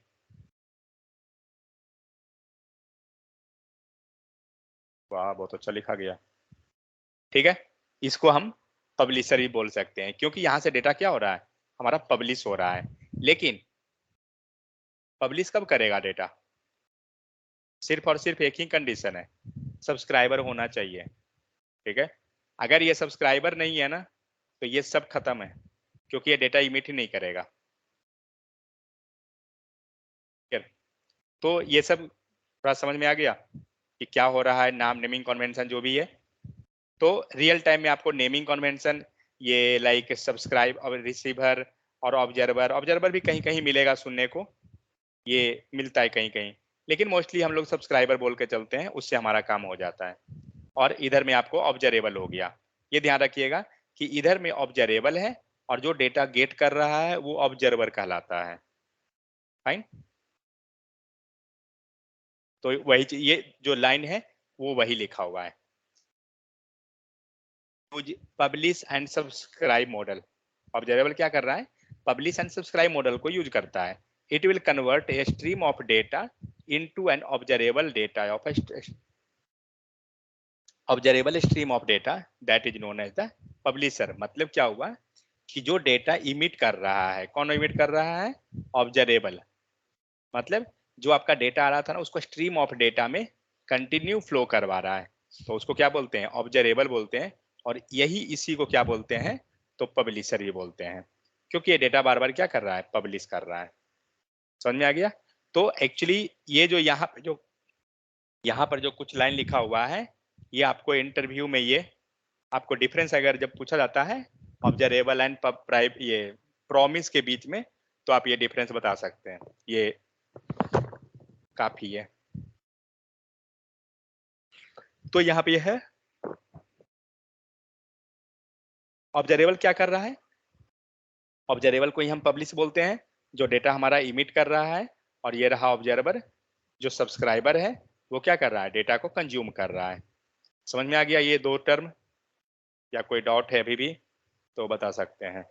वाह बहुत अच्छा लिखा गया। ठीक है, इसको हम पब्लिशर ही बोल सकते हैं क्योंकि यहाँ से डेटा क्या हो रहा है, हमारा पब्लिश हो रहा है। लेकिन पब्लिश कब करेगा डेटा, सिर्फ और सिर्फ एक ही कंडीशन है, सब्सक्राइबर होना चाहिए। ठीक है, अगर ये सब्सक्राइबर नहीं है ना तो ये सब खत्म है, क्योंकि ये डेटा इमिट ही नहीं करेगा। तो ये सब थोड़ा समझ में आ गया कि क्या हो रहा है, नाम नेमिंग कन्वेंशन जो भी है। तो रियल टाइम में आपको नेमिंग कन्वेंशन ये लाइक सब्सक्राइब और रिसीवर और ऑब्जर्वर भी कहीं कहीं मिलेगा सुनने को, ये मिलता है कहीं कहीं, लेकिन मोस्टली हम लोग सब्सक्राइबर बोल के चलते हैं, उससे हमारा काम हो जाता है। और इधर में आपको ऑब्जरेबल हो गया। ये ध्यान रखिएगा कि इधर में ऑब्जरेबल है और जो डेटा गेट कर रहा है वो ऑब्जर्वर कहलाता है। फाइन, तो वही ये जो लाइन है वो वही लिखा हुआ है, publish and subscribe model. Observable क्या कर रहा है, पब्लिश एंड सब्सक्राइब मॉडल को यूज करता है। It will convert a stream of data into an observable data of observable stream of data that is known as the publisher. मतलब क्या हुआ कि जो डेटा इमिट कर रहा है, कौन इमिट कर रहा है, ऑब्जरेबल। मतलब जो आपका डेटा आ रहा था ना उसको स्ट्रीम ऑफ डेटा में कंटिन्यू फ्लो करवा रहा है, तो उसको क्या बोलते हैं, ऑब्जरेबल बोलते हैं। और यही इसी को क्या बोलते हैं, तो पब्लिशर ही बोलते हैं, क्योंकि ये डेटा बार बार क्या कर रहा है, पब्लिश कर रहा है। समझ में आ गया। तो एक्चुअली ये जो यहाँ पर जो कुछ लाइन लिखा हुआ है, ये आपको इंटरव्यू में ये आपको डिफरेंस अगर जब पूछा जाता है ऑब्जरेबल एंड ये प्रॉमिस के बीच में, तो आप ये डिफरेंस बता सकते हैं, ये काफी है। तो यहाँ पे है ऑब्जरेबल क्या कर रहा है, ऑब्जरेबल को ही हम पब्लिश बोलते हैं, जो डेटा हमारा इमिट कर रहा है। और ये रहा ऑब्जर्वर, जो सब्सक्राइबर है वो क्या कर रहा है, डेटा को कंज्यूम कर रहा है। समझ में आ गया ये दो टर्म, या कोई डाउट है अभी भी तो बता सकते हैं।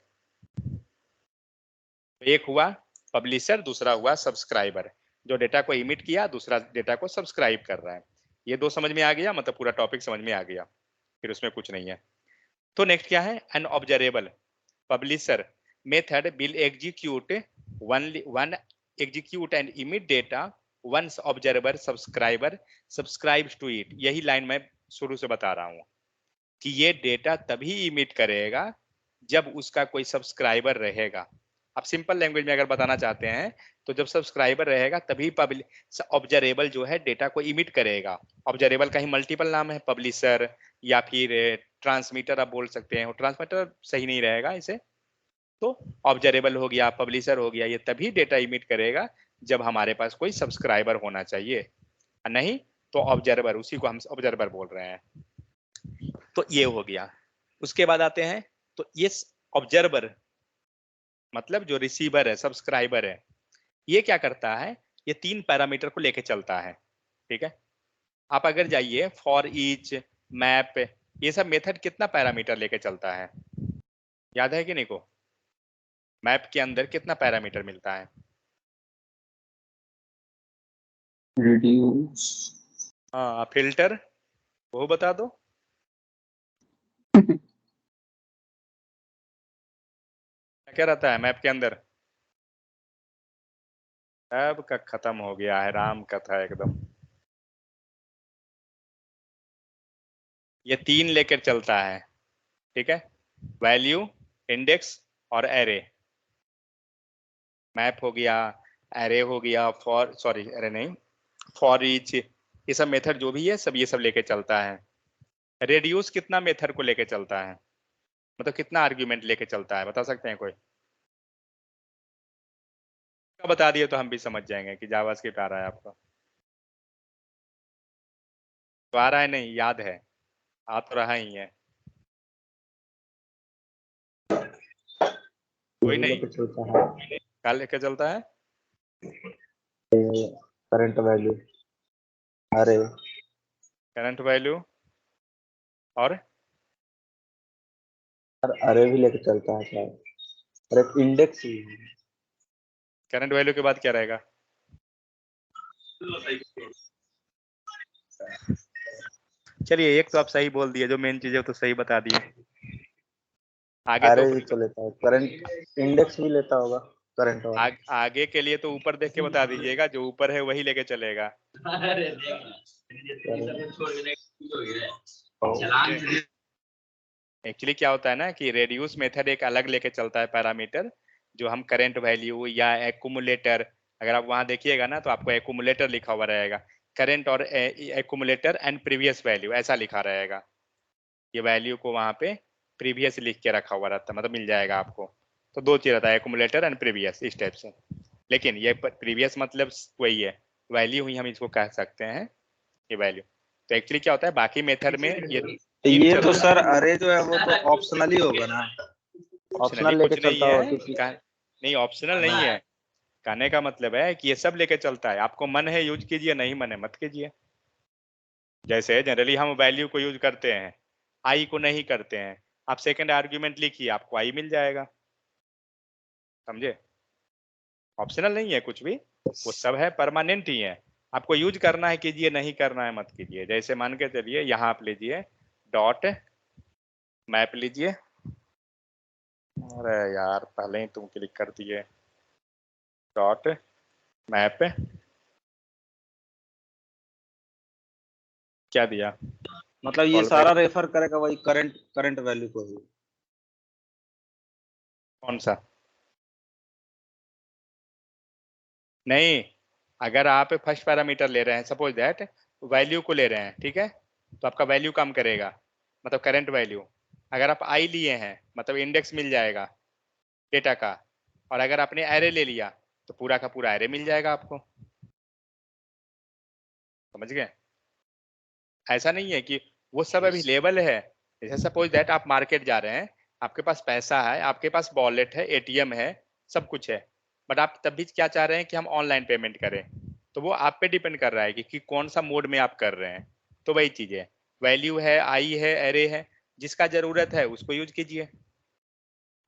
एक हुआ पब्लिशर, दूसरा हुआ सब्सक्राइबर, जो डेटा को इमिट किया, दूसरा डेटा को सब्सक्राइब कर रहा है। ये दो समझ में आ गया, मतलब पूरा टॉपिक समझ में आ गया, फिर उसमें कुछ नहीं है। तो नेक्स्ट क्या है, an observable publisher method will execute one execute and emit data once observer subscriber subscribes to it. यही लाइन मैं शुरू से बता रहा हूँ कि ये डेटा तभी इमिट करेगा जब उसका कोई सब्सक्राइबर रहेगा। आप सिंपल लैंग्वेज में अगर बताना चाहते हैं तो जब सब्सक्राइबर रहेगा तभी पब्लिश ऑब्जरेबल जो है डेटा को इमिट करेगा। ऑब्जरेबल का ही मल्टीपल नाम है, पब्लिशर या फिर ट्रांसमीटर आप बोल सकते हैं, ट्रांसमीटर सही नहीं रहेगा इसे। तो ऑब्जरेबल हो गया, पब्लिशर हो गया, ये तभी डेटा इमिट करेगा जब हमारे पास कोई सब्सक्राइबर होना चाहिए, नहीं तो ऑब्जर्वर, उसी को हम ऑब्जर्वर बोल रहे हैं। तो ये हो गया। उसके बाद आते हैं, तो ये ऑब्जर्वर मतलब जो रिसीवर है, सब्सक्राइबर है, ये क्या करता है, ये तीन पैरामीटर को लेके चलता है। ठीक है, आप अगर जाइए फॉर ईच, मैप, ये सब मेथड कितना पैरामीटर लेके चलता है, याद है कि नहीं को, मैप के अंदर कितना पैरामीटर मिलता है, रिड्यूस, हाँ फिल्टर, वो बता दो। क्या रहता है मैप के अंदर, अब का खत्म हो गया है, राम कथा एकदम। ये तीन लेकर चलता है, ठीक है, वैल्यू, इंडेक्स और एरे। मैप हो गया, एरे हो गया, फॉर सॉरी एरे नहीं, फॉर ईच, ये सब मेथड जो भी है सब ये सब लेके चलता है। रेडियस कितना मेथड को लेके चलता है, मतलब कितना आर्ग्यूमेंट लेके चलता है, बता सकते हैं कोई, बता दिए तो हम भी समझ जाएंगे कि जावास्क्रिप्ट आ रहा है आपको। तो आ रहा है नहीं, याद है, आ तो रहा ही है, कोई यही नहीं, लेके चलता है, क्या लेके चलता है, करंट वैल्यू, अरे करंट वैल्यू और अरे भी लेके चलता है शायद, और एक इंडेक्स भी है। करंट वैल्यू के बाद क्या रहेगा, चलिए एक तो आप सही बोल दिए, जो मेन चीज है तो सही बता दिए। आगे तो एरे तो लेता है, करंट इंडेक्स भी लेता होगा करंट वाला। आगे के लिए तो ऊपर देख के बता दीजिएगा, जो ऊपर है वही लेके चलेगा। एक्चुअली क्या होता है ना कि रेड्यूस मेथड एक अलग लेके चलता है पैरामीटर, जो हम करंट वैल्यू या एक्यूमुलेटर, अगर आप वहां देखिएगा ना तो आपको एक्यूमुलेटर लिखा हुआ रहेगा, करंट और एक्यूमुलेटर एंड प्रीवियस वैल्यू ऐसा लिखा रहेगा। ये वैल्यू को वहां पे प्रीवियस लिख के रखा हुआ रहता है, मतलब मिल जाएगा आपको। तो दो चीज रहता है, एक्यूमुलेटर एंड प्रीवियस, इस टाइप से। लेकिन ये प्रीवियस मतलब वही है, वैल्यू ही हम इसको कह सकते हैं, ये वैल्यू। तो एक्चुअली क्या होता है बाकी मेथड में ये तीन ये तो चलता सर अरे जो है वो तो ऑप्शनल ही होगा ना। ऑप्शनली ऑप्शनल लेके कुछ नहीं चलता होगा है क्योंकि नहीं ऑप्शनल नहीं है। कहने का मतलब है कि ये सब लेके चलता है, आपको मन है यूज कीजिए, नहीं मन है मत कीजिए। जैसे जनरली हम वैल्यू को यूज करते हैं, आई को नहीं करते हैं। आप सेकंड आर्ग्यूमेंट लिखिए, आपको आई मिल जाएगा। समझे? ऑप्शनल नहीं है कुछ भी, वो सब है परमानेंट ही है। आपको यूज करना है कीजिए, नहीं करना है मत कीजिए। जैसे मान के चलिए यहाँ आप लीजिए डॉट मैप लीजिए। अरे यार पहले ही तुम क्लिक कर दिए। डॉट मैप क्या दिया? मतलब ये कॉल बैक सारा रेफर करेगा वही करंट करंट वैल्यू को ही। कौन सा? नहीं, अगर आप फर्स्ट पैरामीटर ले रहे हैं, सपोज दैट वैल्यू को ले रहे हैं, ठीक है, तो आपका वैल्यू काम करेगा, मतलब करंट वैल्यू। अगर आप आई लिए हैं मतलब इंडेक्स मिल जाएगा डेटा का, और अगर आपने एरे ले लिया तो पूरा का पूरा एरे मिल जाएगा आपको। समझ गए? ऐसा नहीं है कि वो सब अवेलेबल है। जैसे सपोज दैट आप मार्केट जा रहे हैं, आपके पास पैसा है, आपके पास वॉलेट है, एटीएम है, सब कुछ है, बट आप तब भी क्या चाह रहे हैं कि हम ऑनलाइन पेमेंट करें। तो वो आप पे डिपेंड कर रहा है कि कौन सा मोड में आप कर रहे हैं। तो वही चीज है, वैल्यू है, आई है, एरे है, जिसका जरूरत है उसको यूज कीजिए।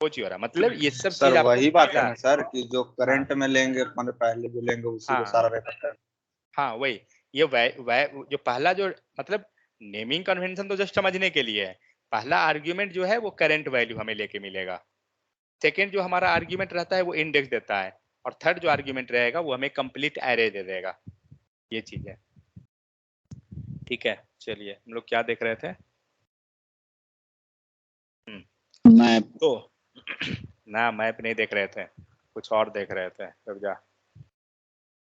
वो चीज हो रहा है। मतलब ये सब सर चीज आपको वही बात है मिला। ना सर कि जो हाँ करंट में लेंगे मतलब पहले जो लेंगे उसी को हाँ सारा रेफर करेंगे। हाँ वही। ये जो पहला जो मतलब नेमिंग कन्वेंशन तो जस्ट समझने के लिए है। पहला आर्ग्यूमेंट जो है वो करंट वैल्यू हमें लेके मिलेगा। सेकेंड जो हमारा आर्ग्यूमेंट रहता है वो इंडेक्स देता है। और थर्ड जो आर्ग्यूमेंट रहेगा वो हमें कंप्लीट एरे दे देगा। ये चीज है। ठीक है, चलिए हम लोग क्या देख रहे थे? मैप। तो ना मैप नहीं देख रहे थे, कुछ और देख रहे थे। रुक जा।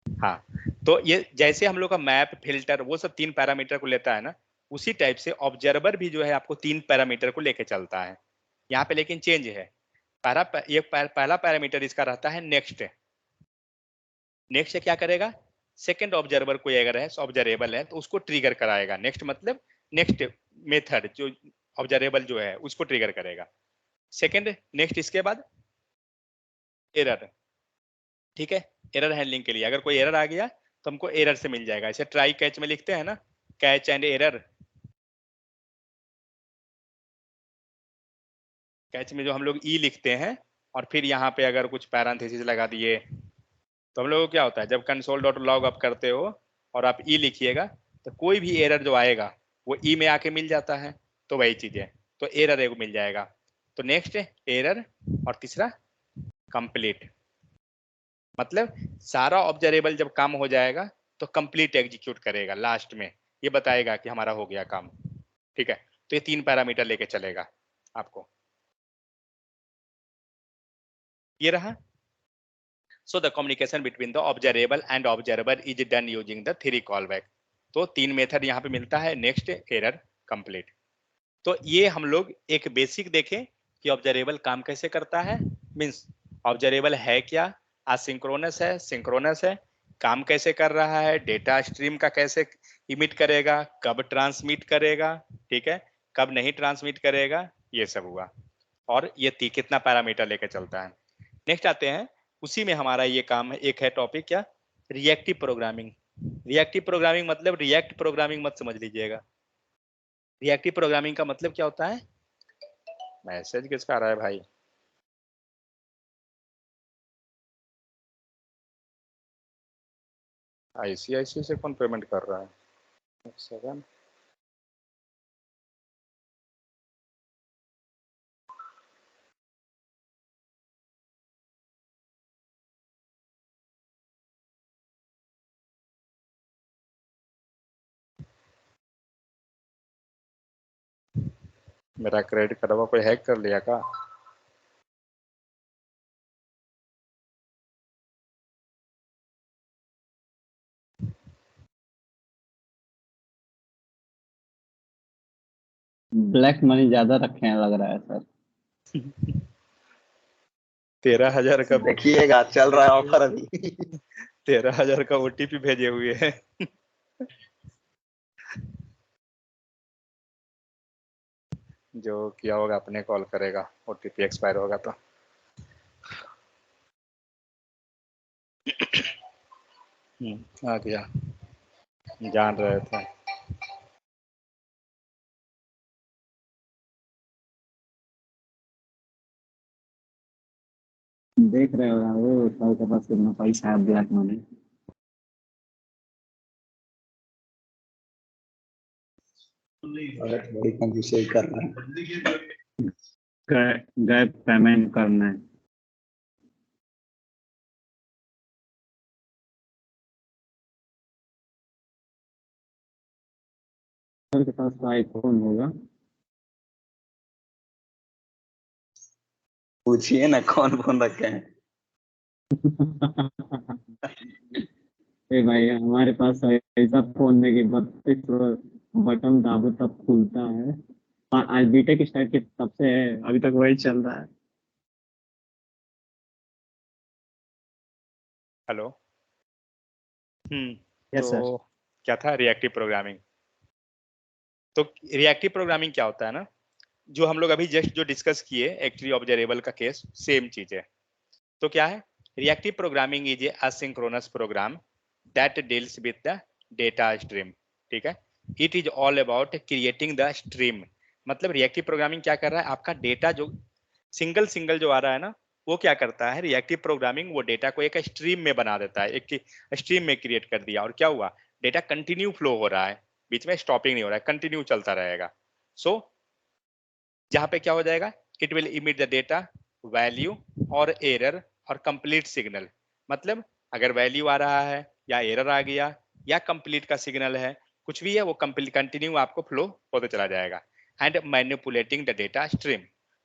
हाँ, तो ये जैसे हम लोग का मैप, फिल्टर, वो सब तीन पैरामीटर को लेता है ना, उसी टाइप से ऑब्जर्वर भी जो है आपको तीन पैरामीटर को लेके चलता है। यहाँ पे लेकिन चेंज है। पहला पैरामीटर इसका रहता है नेक्स्ट। नेक्स्ट क्या करेगा? सेकंड ऑब्जर्वर कोई अगर है, ऑब्जरेबल है, तो उसको ट्रिगर कराएगा। नेक्स्ट मतलब नेक्स्ट मेथड जो ऑब्जरेबल जो है उसको ट्रिगर करेगा। सेकंड नेक्स्ट, इसके बाद एरर। ठीक है, एरर हैंडलिंग के लिए अगर कोई एरर आ गया तो हमको एरर से मिल जाएगा। ऐसे ट्राई कैच में लिखते हैं ना, कैच एंड एरर। कैच में जो हम लोग ई लिखते हैं और फिर यहाँ पे अगर कुछ पैरेंथेसिस लगा दिए, तो हम लोग को क्या होता है जब कंसोल डॉट लॉग अप करते हो और आप ई लिखिएगा, तो कोई भी एरर जो आएगा वो ई में आके मिल जाता है। तो वही चीज है, तो एरर एक मिल जाएगा। तो नेक्स्ट एरर, और तीसरा कंप्लीट। मतलब सारा ऑब्जरेबल जब काम हो जाएगा तो कंप्लीट एग्जीक्यूट करेगा, लास्ट में ये बताएगा कि हमारा हो गया काम। ठीक है, तो ये तीन पैरामीटर लेके चलेगा आपको। ये रहा। So the communication between the observable and observer is done using the three callback। तो तीन मेथड यहाँ पे मिलता है, नेक्स्ट, एरर, कंप्लीट। तो ये हम लोग एक बेसिक देखें कि ऑब्जरेबल काम कैसे करता है। मींस ऑब्जरेबल है क्या, असिंक्रोनस है, सिंक्रोनस है, काम कैसे कर रहा है, डेटा स्ट्रीम का कैसे इमिट करेगा, कब ट्रांसमिट करेगा, ठीक है, कब नहीं ट्रांसमिट करेगा, ये सब हुआ। और ये कितना पैरामीटर लेके चलता है। नेक्स्ट आते हैं, उसी में हमारा ये काम है, एक है टॉपिक क्या, रिएक्टिव प्रोग्रामिंग। रिएक्टिव प्रोग्रामिंग मतलब रिएक्ट प्रोग्रामिंग मत समझ लीजिएगा। रिएक्टिव प्रोग्रामिंग का मतलब क्या होता है? मैसेज किसका आ रहा है भाई? आईसीआईसी से कौन पेमेंट कर रहा है? एक सेकंड। मेरा क्रेडिट कार्ड कोई हैक कर लिया का? ब्लैक मनी ज्यादा रखे हैं लग रहा है सर। 13,000 का देखिएगा चल रहा है ऑफर अभी। 13,000 का ओटीपी भेजे हुए हैं। जो किया होगा अपने कॉल करेगा, ओटीपी एक्सपायर होगा तो। आ गया, जान रहे थे। देख रहे हो वो सर के पास कितना पैसा है ब्लैक मनी। अरे बड़ी कंजूसी कर रहा है। गए पेमेंट करना है। सर के पास तो आईफोन होगा। पूछिए ना कौन कौन रखे हैं। ए भाई हमारे पास ऐसा फोन है कि 32 बटन दाबो तब खुलता है। और आज बीटेक स्टार्ट के तब से है, अभी तक वही चल रहा है। हेलो। Yes sir. तो क्या था रिएक्टिव प्रोग्रामिंग? तो रिएक्टिव प्रोग्रामिंग क्या होता है ना, जो हम लोग अभी जस्ट जो डिस्कस किए एक्चुअली ऑब्जर्वेबल का केस सेम चीज है। तो क्या है, reactive programming is a asynchronous program that deals with the data stream. ठीक है, it is all about creating the stream. मतलब रिएक्टिव प्रोग्रामिंग क्या कर रहा है, आपका डेटा जो सिंगल सिंगल जो आ रहा है ना, वो क्या करता है रिएक्टिव प्रोग्रामिंग, वो डेटा को एक स्ट्रीम में बना देता है, एक स्ट्रीम में क्रिएट कर दिया, और क्या हुआ, डेटा कंटिन्यू फ्लो हो रहा है, बीच में स्टॉपिंग नहीं हो रहा है, कंटिन्यू चलता रहेगा। सो जहां पे क्या हो जाएगा, it will emit the data value और एरर और कंप्लीट सिग्नल। मतलब अगर वैल्यू आ रहा है या एरर आ गया या कंप्लीट का सिग्नल है, कुछ भी है, वो कंप्लीट कंटिन्यू आपको फ्लो होते चला जाएगा। And manipulating the data stream,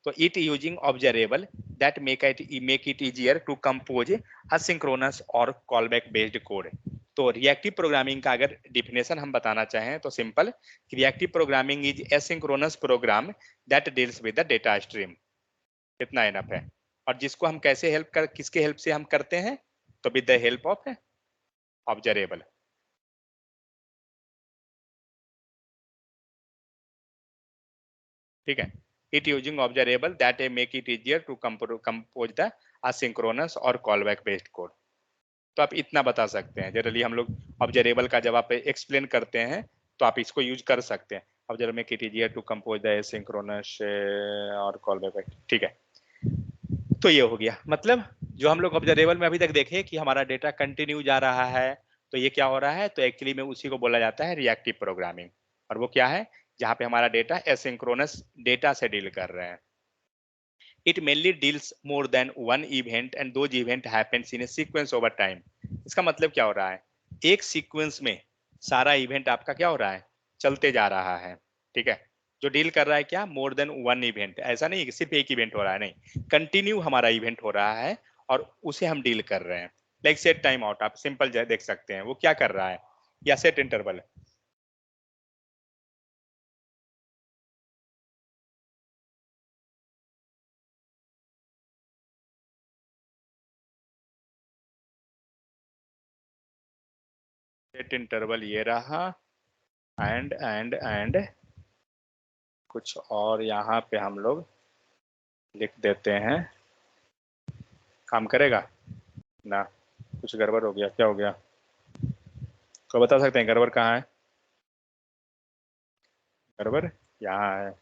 तो it using observable that make it easier to compose asynchronous और कॉलबैक बेस्ड कोड। तो रिएक्टिव प्रोग्रामिंग का अगर डिफिनेशन हम बताना चाहें तो simple, reactive programming is asynchronous program that deals with the data stream. इतना इनफ है। और जिसको हम कैसे हेल्प कर, किसके हेल्प से हम करते हैं, तो with the help of observable. ठीक है, it using observable that make it easier to compose the asynchronous और कॉलबैक बेस्ड कोड। तो आप इतना बता सकते हैं जनरली, हम लोग ऑब्जर्वेबल का जब आप एक्सप्लेन करते हैं तो आप इसको यूज कर सकते हैं, observe make it easier to compose the asynchronous और कॉलबैक। ठीक है, तो ये हो गया। मतलब जो हम लोग ऑब्जर्वेबल में अभी तक देखे कि हमारा डेटा कंटिन्यू जा रहा है, तो ये क्या हो रहा है, तो एक्चुअली में उसी को बोला जाता है रिएक्टिव प्रोग्रामिंग। और वो क्या है, जहां पे हमारा डेटा एसिंक्रोनस डेटा से डील कर रहे हैं। It mainly deals more than one event and those event happens in A sequence over time. इसका मतलब क्या हो रहा है, एक सीक्वेंस में सारा इवेंट आपका क्या हो रहा है, चलते जा रहा है। ठीक है, जो डील कर रहा है क्या, मोर देन वन इवेंट, ऐसा नहीं कि सिर्फ एक इवेंट हो रहा है, नहीं, कंटिन्यू हमारा इवेंट हो रहा है और उसे हम डील कर रहे हैं। लाइक सेट टाइम आउट, आप सिंपल देख सकते हैं वो क्या कर रहा है, या सेट इंटरवल। सेट इंटरवल ये रहा, एंड कुछ और यहाँ पे हम लोग लिख देते हैं, काम करेगा ना, कुछ गड़बड़ हो गया, क्या हो गया, तो बता सकते हैं गड़बड़ कहाँ है, गड़बड़ यहाँ है,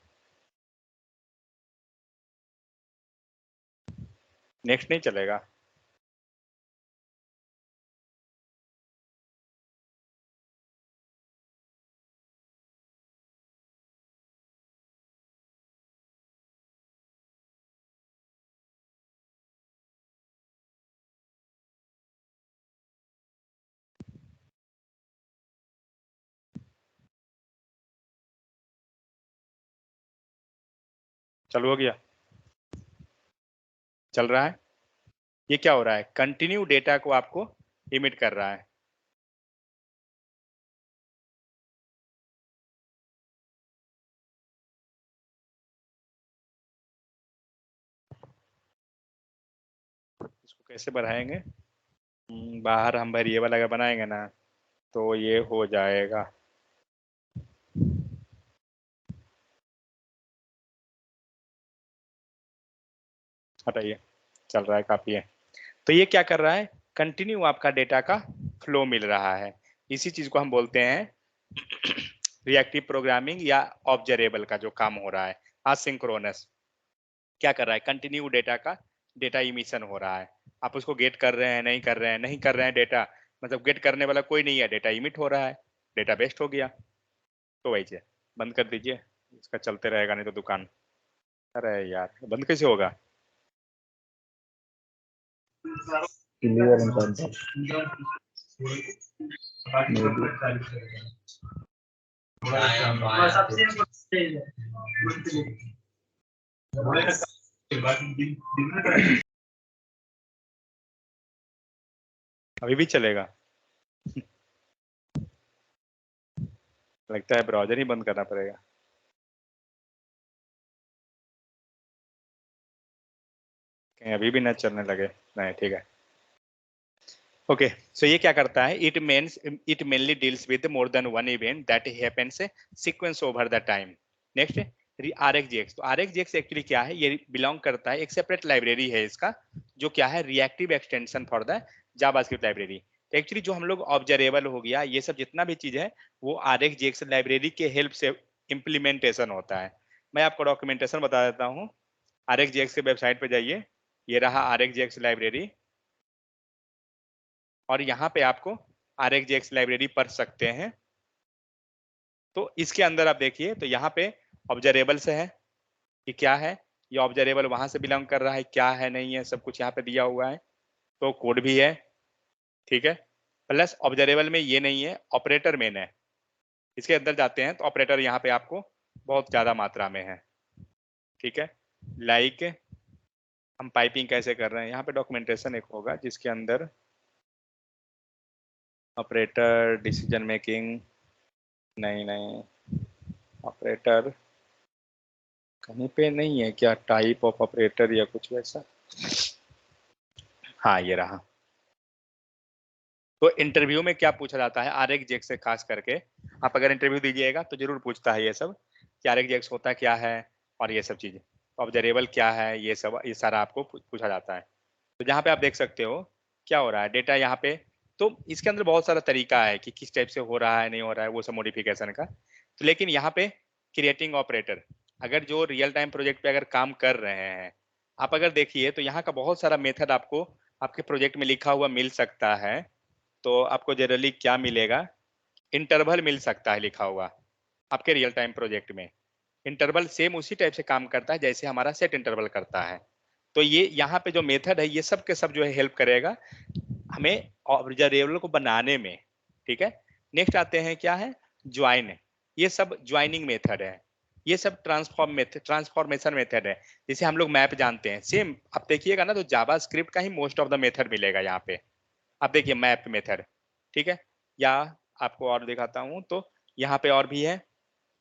नेक्स्ट नहीं चलेगा। चालू हो गया, चल रहा है। ये क्या हो रहा है, कंटिन्यू डेटा को आपको इमिट कर रहा है। इसको कैसे बढ़ाएंगे, बाहर हम वेरिएबल अगर बनाएंगे ना तो ये हो जाएगा। हटाइए, चल रहा है, काफी है। तो ये क्या कर रहा है, कंटिन्यू आपका डेटा का फ्लो मिल रहा है। इसी चीज को हम बोलते हैं रिएक्टिव प्रोग्रामिंग या ऑब्जर्वेबल का जो काम हो रहा है। असिंक्रोनस क्या कर रहा है, कंटिन्यू डेटा का डेटा इमिशन हो रहा है। आप उसको गेट कर रहे हैं, नहीं कर रहे हैं, नहीं कर रहे हैं डेटा, मतलब गेट करने वाला कोई नहीं है, डेटा इमिट हो रहा है, डेटा बेस्ट हो गया। तो वही चीज, बंद कर दीजिए, इसका चलते रहेगा नहीं तो दुकान। अरे यार बंद कैसे होगा, क्लियर इंसान था अभी भी चलेगा लगता है ब्राउजर ही बंद करना पड़ेगा। कहीं अभी भी ना चलने लगे, नहीं ठीक है। ओके, सो ये क्या करता है, it mainly deals with more than one event that happens sequence over the time. Next RxJS। तो RxJS एक्चुअली क्या है, ये बिलोंग करता है, एक सेपरेट लाइब्रेरी है इसका, जो क्या है, reactive extension for the JavaScript library. तो एक्चुअली जो हम लोग ऑब्जर्वेबल हो गया, ये सब जितना भी चीज है वो RxJS लाइब्रेरी के हेल्प से इम्प्लीमेंटेशन होता है। मैं आपको डॉक्यूमेंटेशन बता देता हूँ। RxJS के वेबसाइट पे जाइए, ये रहा RxJS लाइब्रेरी, और यहाँ पे आपको RxJS लाइब्रेरी पढ़ सकते हैं। तो इसके अंदर आप देखिए, तो यहाँ पे ऑब्जर्वेबल से है कि क्या है, ये ऑब्जर्वेबल वहां से बिलोंग कर रहा है, क्या है नहीं है, सब कुछ यहाँ पे दिया हुआ है। तो कोड भी है, ठीक है। प्लस ऑब्जर्वेबल में ये नहीं है, ऑपरेटर मेन है। इसके अंदर जाते हैं तो ऑपरेटर यहाँ पे आपको बहुत ज्यादा मात्रा में है, ठीक है। लाइक हम पाइपिंग कैसे कर रहे हैं, यहाँ पे डॉक्यूमेंटेशन एक होगा जिसके अंदर ऑपरेटर डिसीजन मेकिंग, नहीं नहीं, ऑपरेटर कहीं पे नहीं है क्या, टाइप ऑफ ऑपरेटर या कुछ वैसा, हाँ ये रहा। तो इंटरव्यू में क्या पूछा जाता है RxJS से, खास करके आप अगर इंटरव्यू दीजिएगा तो जरूर पूछता है ये सब कि RxJS होता क्या है, और ये सब चीजें, ऑब्जर्वेबल क्या है, ये सब, ये सारा आपको पूछा जाता है। तो जहाँ पे आप देख सकते हो क्या हो रहा है, डेटा यहाँ पे, तो इसके अंदर बहुत सारा तरीका है कि किस टाइप से हो रहा है, नहीं हो रहा है, वो सब मॉडिफिकेशन का। तो लेकिन यहाँ पे क्रिएटिंग ऑपरेटर, अगर जो रियल टाइम प्रोजेक्ट पे अगर काम कर रहे हैं आप, अगर देखिए तो यहाँ का बहुत सारा मेथड आपको आपके प्रोजेक्ट में लिखा हुआ मिल सकता है। तो आपको जनरली क्या मिलेगा, इंटरवल मिल सकता है लिखा हुआ आपके रियल टाइम प्रोजेक्ट में। इंटरवल सेम उसी टाइप से काम करता है जैसे हमारा सेट इंटरवल करता है। तो ये यहाँ पे जो मेथड है, ये सब के सब जो है हेल्प करेगा हमें ऑब्जर्वेबल को बनाने में, ठीक है। नेक्स्ट आते हैं क्या है, ज्वाइन। ये सब ज्वाइनिंग मेथड है, ये सब ट्रांसफॉर्मेशन मेथड है। जैसे हम लोग मैप जानते हैं, सेम आप देखिएगा ना तो जावा स्क्रिप्ट का ही मोस्ट ऑफ द मेथड मिलेगा यहाँ पे। आप देखिए मैप मेथड, ठीक है। या आपको और दिखाता हूँ, तो यहाँ पे और भी है,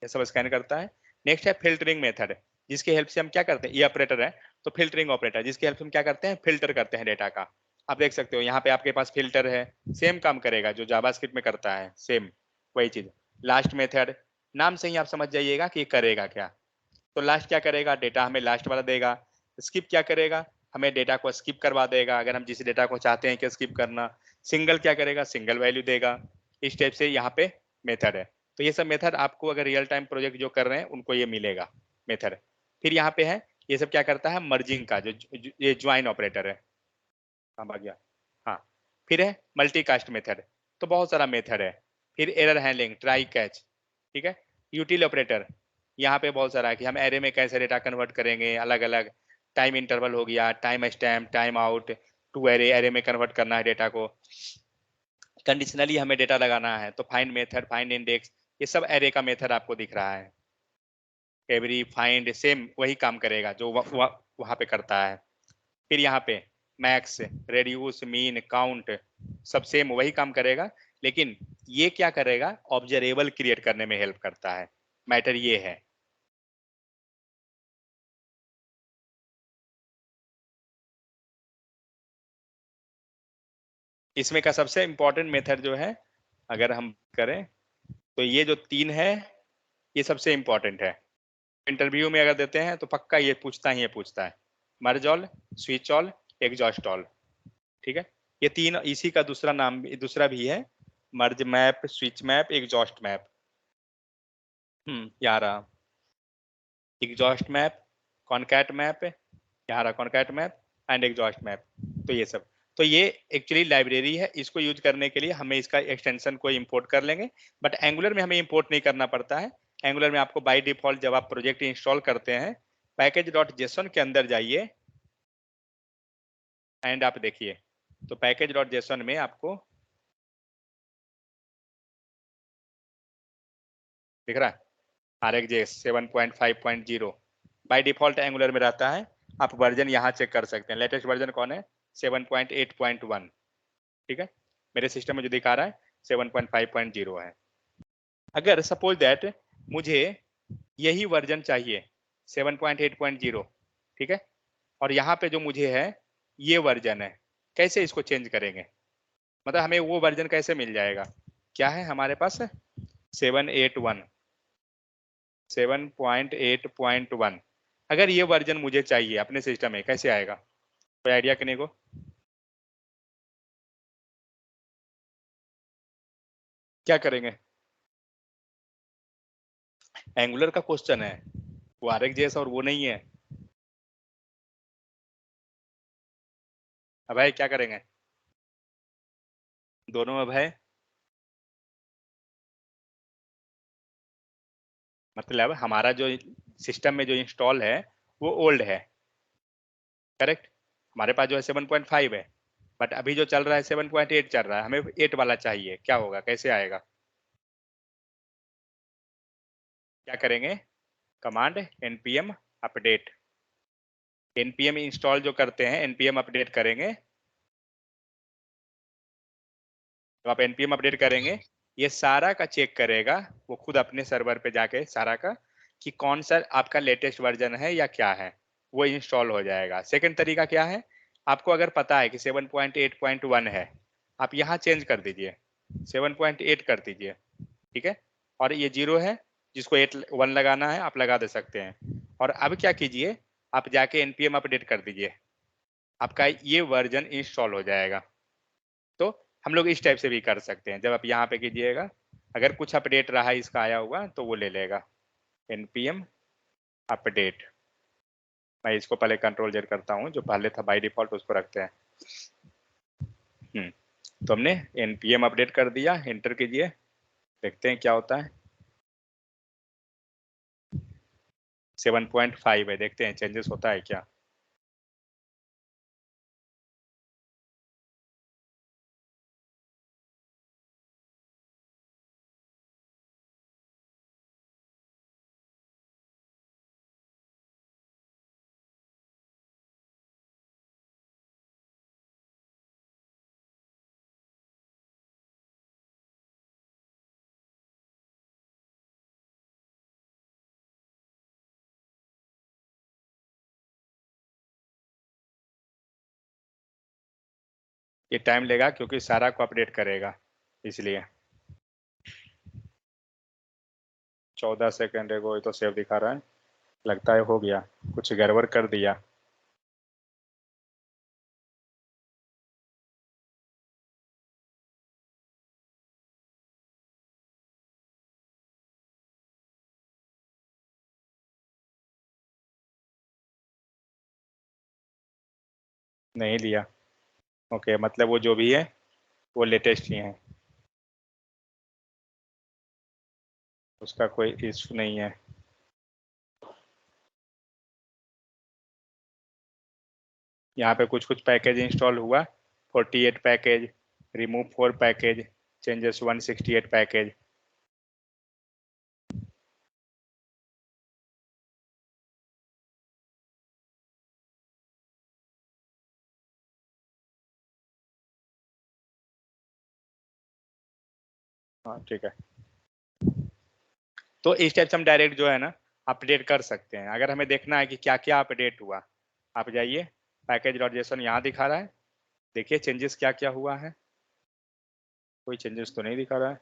ये सब स्कैन करता है। नेक्स्ट है फिल्टरिंग मेथड, जिसके हेल्प से हम क्या करते हैं, ये ऑपरेटर है तो फिल्टरिंग ऑपरेटर, जिसके हेल्प से हम क्या करते हैं, फिल्टर करते हैं डेटा का। आप देख सकते हो यहाँ पे आपके पास फिल्टर है, सेम काम करेगा जो जावास्क्रिप्ट में करता है, सेम वही चीज। लास्ट मेथड, नाम से ही आप समझ जाइएगा कि ये करेगा क्या। तो लास्ट क्या करेगा, डेटा हमें लास्ट वाला देगा। स्किप क्या करेगा, हमें डेटा को स्किप करवा देगा अगर हम जिस डेटा को चाहते हैं कि स्किप करना। सिंगल क्या करेगा, सिंगल वैल्यू देगा। इस टाइप से यहाँ पे मेथड है। तो ये सब मेथड आपको अगर रियल टाइम प्रोजेक्ट जो कर रहे हैं उनको ये मिलेगा मेथड। फिर यहाँ पे है, ये सब क्या करता है, मर्जिंग का ये ज्वाइन ऑपरेटर है, कहाँ भाग गया, हाँ। फिर है मल्टीकास्ट मेथड, तो बहुत सारा मेथड है। फिर एरर हैंडलिंग, ट्राई कैच, ठीक है। यूटिल ऑपरेटर, यहाँ पे बहुत सारा है कि हम एरे में कैसे डेटा कन्वर्ट करेंगे, अलग अलग टाइम इंटरवल हो गया, time stamp, time out to array, array में कन्वर्ट करना है डेटा को। कंडीशनली हमें डेटा लगाना है तो फाइंड मेथड, फाइंड इंडेक्स, ये सब एरे का मेथड आपको दिख रहा है। एवरी, फाइंड, सेम वही काम करेगा जो वहां पे करता है। फिर यहाँ पे मैक्स, रेड्यूस, मीन, काउंट सब सेम वही काम करेगा, लेकिन ये क्या करेगा, ऑब्जर्वेबल क्रिएट करने में हेल्प करता है। मैटर ये है। इसमें का सबसे इंपॉर्टेंट मेथड जो है, अगर हम करें तो ये जो 3 है ये सबसे इंपॉर्टेंट है। इंटरव्यू में अगर देते हैं तो पक्का ये पूछता है merge all, switch all, exhaust all. ठीक है, ये 3, इसी का दूसरा नाम दूसरा भी है, merge map, switch map, exhaust map. यहाँ रहा एग्जॉस्ट मैप, कॉनकैट मैप, यहाँ रहा concat map and exhaust map. तो ये सब, तो ये एक्चुअली लाइब्रेरी है, इसको यूज करने के लिए हमें इसका एक्सटेंशन को इंपोर्ट कर लेंगे, बट एंगुलर में हमें इंपोर्ट नहीं करना पड़ता है। एंगुलर में आपको बाय डिफॉल्ट जब आप प्रोजेक्ट इंस्टॉल करते हैं, पैकेज.जेसन के अंदर जाइए एंड आप देखिए, तो पैकेज.जेसन में आपको दिख रहा है RxJS 7.5.0 बाय डिफॉल्ट एंगुलर में रहता है। आप वर्जन यहाँ चेक कर सकते हैं, लेटेस्ट वर्जन कौन है, 7.8.1। ठीक है, मेरे सिस्टम में जो दिखा रहा है 7.5.0 है। अगर सपोज दैट मुझे यही वर्जन चाहिए 7.8.0, ठीक है, और यहाँ पे जो मुझे है ये वर्जन है, कैसे इसको चेंज करेंगे, मतलब हमें वो वर्जन कैसे मिल जाएगा, क्या है हमारे पास 7.8.1। अगर ये वर्जन मुझे चाहिए अपने सिस्टम में, कैसे आएगा, कोई आइडिया किसी को? क्या करेंगे, एंगुलर का क्वेश्चन है, वो RxJS और वो नहीं है। अब भाई क्या करेंगे, दोनों अब है, मतलब हमारा जो सिस्टम में जो इंस्टॉल है वो ओल्ड है, करेक्ट। हमारे पास जो है 7.5 है, बट अभी जो चल रहा है 7.8 चल रहा है, हमें 8 वाला चाहिए, क्या होगा, कैसे आएगा, क्या करेंगे, command npm update, npm install जो करते हैं npm अपडेट करेंगे। तो आप npm अपडेट करेंगे, ये सारा का चेक करेगा, वो खुद अपने सर्वर पे जाके सारा का, कि कौन सा आपका लेटेस्ट वर्जन है या क्या है, वो इंस्टॉल हो जाएगा। सेकंड तरीका क्या है, आपको अगर पता है कि 7.8.1 है, आप यहाँ चेंज कर दीजिए, 7.8 कर दीजिए, ठीक है, और ये 0 है, जिसको 1 लगाना है आप लगा दे सकते हैं। और अब क्या कीजिए, आप जाके npm अपडेट कर दीजिए, आपका ये वर्जन इंस्टॉल हो जाएगा। तो हम लोग इस टाइप से भी कर सकते हैं, जब आप यहाँ पे कीजिएगा, अगर कुछ अपडेट रहा इसका आया हुआ तो वो ले लेगा, npm अपडेट। मैं इसको पहले कंट्रोल जेड करता हूँ, जो पहले था बाय डिफॉल्ट उसको रखते हैं। तो हमने npm अपडेट कर दिया, एंटर कीजिए, देखते हैं क्या होता है। 7.5 है, देखते हैं चेंजेस होता है क्या। ये टाइम लेगा क्योंकि सारा को अपडेट करेगा, इसलिए 14 सेकेंड एगो तो सेव दिखा रहा है, लगता है हो गया, कुछ गड़बड़ कर दिया। नहीं लिया, ओके, मतलब वो जो भी है वो लेटेस्ट ही है, उसका कोई इशू नहीं है। यहाँ पे कुछ कुछ पैकेज इंस्टॉल हुआ, 48 package, remove 4 package, changes 168 package. हाँ ठीक है। तो इस टाइप से हम डायरेक्ट जो है ना अपडेट कर सकते हैं। अगर हमें देखना है कि क्या क्या अपडेट हुआ, आप जाइए पैकेज लॉजिस्टिक्स यहाँ दिखा रहा है, देखिए चेंजेस क्या क्या हुआ है। कोई चेंजेस तो नहीं दिखा रहा है।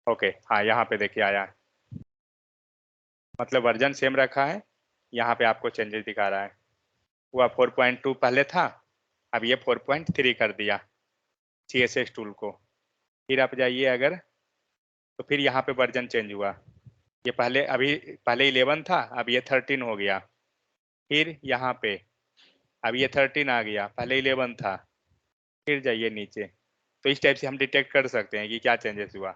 ओके हाँ यहाँ पे देखिए आया है, मतलब वर्जन सेम रखा है, यहाँ पे आपको चेंजेस दिखा रहा है। हुआ 4.2 पहले था, अब ये 4.3 कर दिया CSS टूल को। फिर आप जाइए अगर, तो फिर यहाँ पे वर्जन चेंज हुआ, ये पहले 11 था, अब ये 13 हो गया। फिर यहाँ पे अब ये 13 आ गया, पहले 11 था। फिर जाइए नीचे, तो इस टाइप से हम डिटेक्ट कर सकते हैं कि क्या चेंजेस हुआ।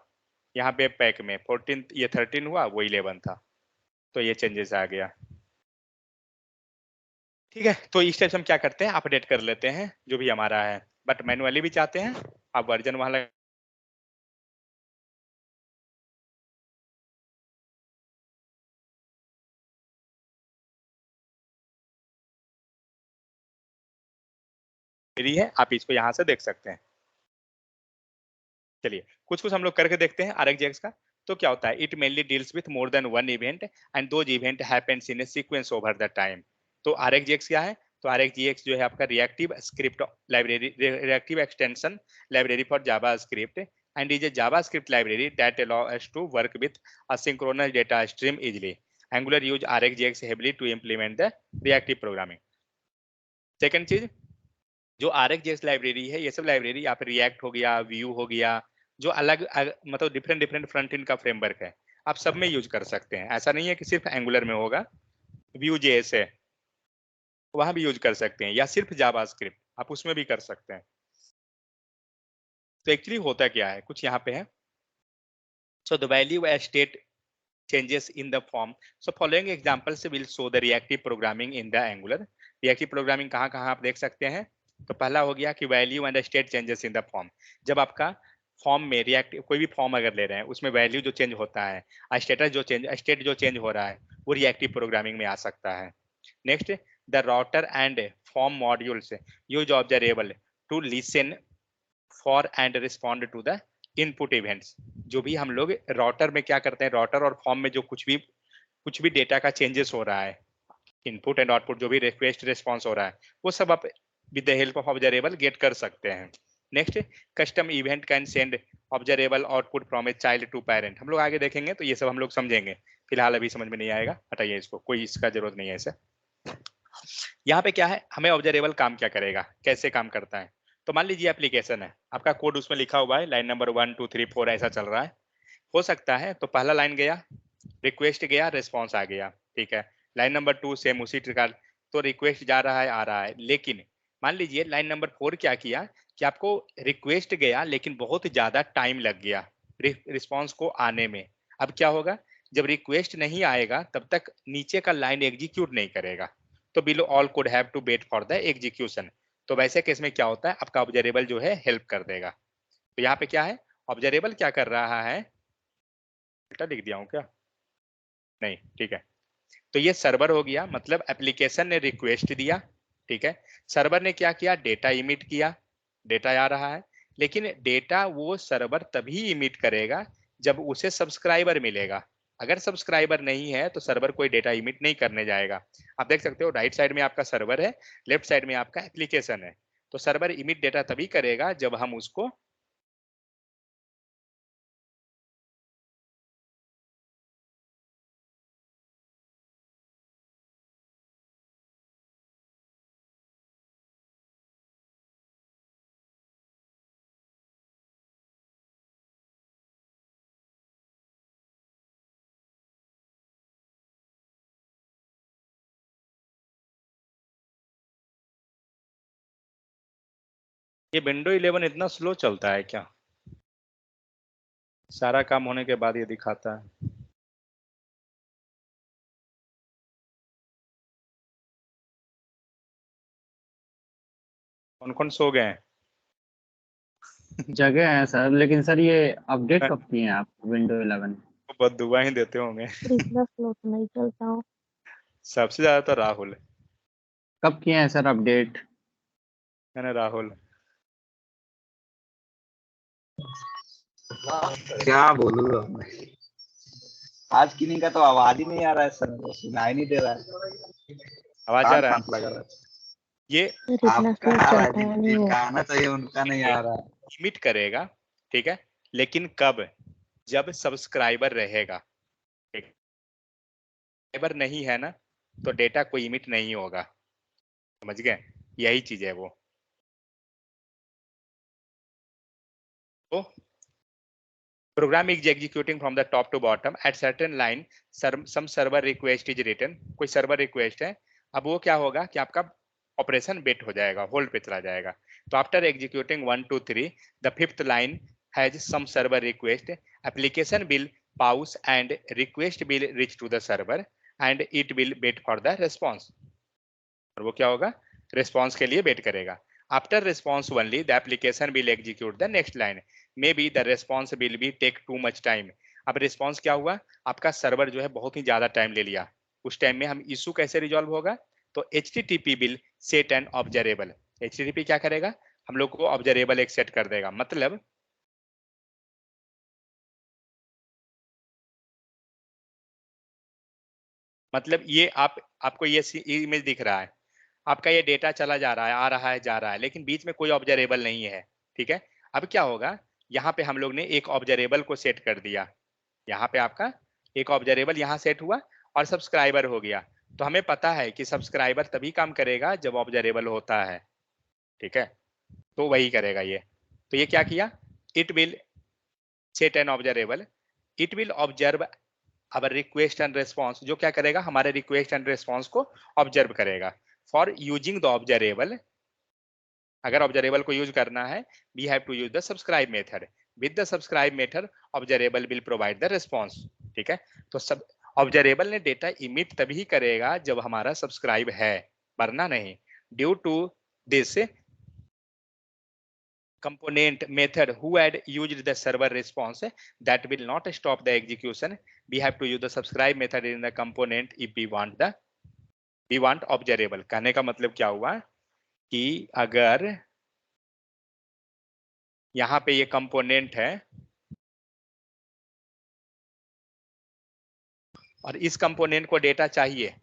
यहाँ पे पैक में 14 ये 13 हुआ, वो 11 था, तो ये चेंजेस आ गया। ठीक है, तो इस टाइप से हम क्या करते हैं अपडेट कर लेते हैं जो भी हमारा है, बट मैनुअली भी चाहते हैं आप वर्जन वहां फ्री है, आप इसको यहाँ से देख सकते हैं। चलिए कुछ कुछ हम लोग करके देखते हैं RxJS का। तो क्या होता है, it mainly deals with more than one event and those event happens in A sequence over the time. तो RxJS क्या है, तो RxJS जो है आपका reactive script library, reactive extension library for JavaScript and is a JavaScript library that allows us to work with asynchronous data stream easily. Angular use RxJS heavily to implement the reactive programming. Second चीज, जो RxJS library है, ये सब library आप react हो गया, view हो गया, जो मतलब डिफरेंट डिफरेंट फ्रंट एंड का फ्रेमवर्क है, आप सब में यूज कर सकते हैं। ऐसा नहीं है कि सिर्फ एंगुलर में होगा, Vue.js है वहां भी यूज कर सकते हैं, या सिर्फ जावास्क्रिप्ट आप उसमें भी कर सकते हैं। तो एक्चुअली होता क्या है, कुछ यहाँ पे है। So the value state changes in the form. So following examples will show the reactive programming in the Angular. Reactive programming कहाँ कहाँ आप देख सकते हैं। तो पहला हो गया कि value and state changes in the form. जब आपका फॉर्म में रिएक्टिव कोई भी फॉर्म अगर ले रहे हैं, उसमें वैल्यू जो चेंज होता है, स्टेट जो चेंज हो रहा है, वो रिएक्टिव प्रोग्रामिंग में आ सकता है। Next, the router and form modules use observable to listen for and respond to the input events. जो भी हम लोग राउटर में क्या करते हैं, राउटर और फॉर्म में जो कुछ भी डेटा का चेंजेस हो रहा है, इनपुट एंड आउटपुट जो भी रिक्वेस्ट रिस्पॉन्स हो रहा है, वो सब आप with the help of observable get कर सकते हैं। Next, custom event can send observable output from a child to parent. हम लोग आगे देखेंगे तो ये सब हम लोग समझेंगे, फिलहाल अभी समझ में नहीं आएगा, हटाइए इसको, कोई इसका जरूरत नहीं है इसे। यहाँ पे क्या है, हमें ऑब्जर्वेबल काम क्या करेगा, कैसे काम करता है। तो मान लीजिए एप्लीकेशन है, आपका कोड उसमें लिखा हुआ है, लाइन नंबर 1 2 3 4 ऐसा चल रहा है। हो सकता है तो पहला लाइन गया, रिक्वेस्ट गया, रिस्पॉन्स आ गया, ठीक है। लाइन नंबर 2 सेम उसी प्रकार, तो रिक्वेस्ट जा रहा है, आ रहा है। लेकिन मान लीजिए लाइन नंबर 4 क्या किया कि आपको रिक्वेस्ट गया लेकिन बहुत ज्यादा टाइम लग गया रिस्पॉन्स को आने में। अब क्या होगा, जब रिक्वेस्ट नहीं आएगा तब तक नीचे का लाइन एग्जीक्यूट नहीं करेगा, तो below all code have to wait for the execution. तो वैसे केस में क्या होता है, आपका ऑब्जर्वेबल जो है हेल्प कर देगा। तो यहाँ पे क्या है, ऑब्जर्वेबल क्या कर रहा है, उल्टा लिख दिया हूँ क्या, नहीं ठीक है। तो ये सर्वर हो गया, मतलब एप्लीकेशन ने रिक्वेस्ट दिया, ठीक है। सर्वर ने क्या किया, डेटा इमिट किया, डेटा आ रहा है। लेकिन डेटा वो सर्वर तभी इमिट करेगा जब उसे सब्सक्राइबर मिलेगा। अगर सब्सक्राइबर नहीं है तो सर्वर कोई डेटा इमिट नहीं करने जाएगा। आप देख सकते हो राइट साइड में आपका सर्वर है, लेफ्ट साइड में आपका एप्लीकेशन है। तो सर्वर इमिट डेटा तभी करेगा जब हम उसको ये विंडो 11 इतना स्लो चलता है क्या, सारा काम होने के बाद ये दिखाता है। कौन कौन सो गए हैं? जगह है सर, लेकिन सर ये अपडेट कब किए हैं आप विंडो 11? तो बहुत दुआ ही देते होंगे। इतना स्लो तो नहीं चलता हो। सबसे ज्यादा तो राहुल कब किए हैं सर अपडेट? है ना, राहुल। क्या बोलूँ अब मैं। आज किन्हीं का तो आवाज ही नहीं आ रहा है सर, को सुनाई नहीं दे रहा है, आवाज आ कान रहा है? फांस लगा रहा है। ये सर इतना आपका स्लो आ रहा है, चलता नहीं है। जिनका आना चाहिए उनका नहीं आ रहा है। इमिट करेगा, ठीक है, लेकिन कब? जब सब्सक्राइबर रहेगा। सब्सक्राइबर नहीं है ना, तो डेटा कोई इमिट नहीं होगा। समझ गए? यही चीज है वो। तो program is executing from the top to bottom at certain line some server request is written, कोई सर्वर रिक्वेस्ट है। अब वो क्या होगा कि आपका ऑपरेशन बेट हो जाएगा, होल्ड पे चला जाएगा। तो after executing 1 2 3 the fifth line has some server request, application will pause and request will reach to the server and it will wait for the response। और वो क्या होगा? रिस्पॉन्स के लिए वेट करेगा। After response only the application will execute the next line, maybe the response will be take too much time. अब response क्या हुआ? आपका सर्वर जो है बहुत ही ज्यादा टाइम ले लिया। उस टाइम में हम इशू कैसे रिजॉल्व होगा? तो HTTP will set an observable. HTTP क्या करेगा? हम लोग को ऑब्जर्वेबल एक सेट कर देगा। मतलब ये आपको ये इमेज दिख रहा है, आपका ये डेटा चला जा रहा है, आ रहा है, जा रहा है, लेकिन बीच में कोई ऑब्जर्वेबल नहीं है। ठीक है, अब क्या होगा? यहाँ पे हम लोग ने एक ऑब्जर्वेबल को सेट कर दिया। यहाँ पे आपका एक ऑब्जर्वेबल यहाँ सेट हुआ और सब्सक्राइबर हो गया। तो हमें पता है कि सब्सक्राइबर तभी काम करेगा जब ऑब्जर्वेबल होता है। ठीक है, तो वही करेगा ये। तो ये क्या किया? It will set an observable, it will observe our request and response. जो क्या करेगा? हमारे रिक्वेस्ट एंड रेस्पॉन्स को ऑब्जर्व करेगा। फॉर यूजिंग द ऑब्जर्वेबल, अगर ऑब्जर्वेबल को यूज करना है, we have to use the subscribe method. With the subscribe method observable will provide the response. ठीक है, तो सब ऑब्जर्वेबल ने डेटा इमिट तभी करेगा जब हमारा सब्सक्राइब है, वरना नहीं। Due to this component method who had used the server response, that will not stop the execution. We have to use the subscribe method in the component if we want observable। कहने का मतलब क्या हुआ कि अगर यहाँ पे ये कंपोनेंट है और इस कंपोनेंट को डेटा चाहिए,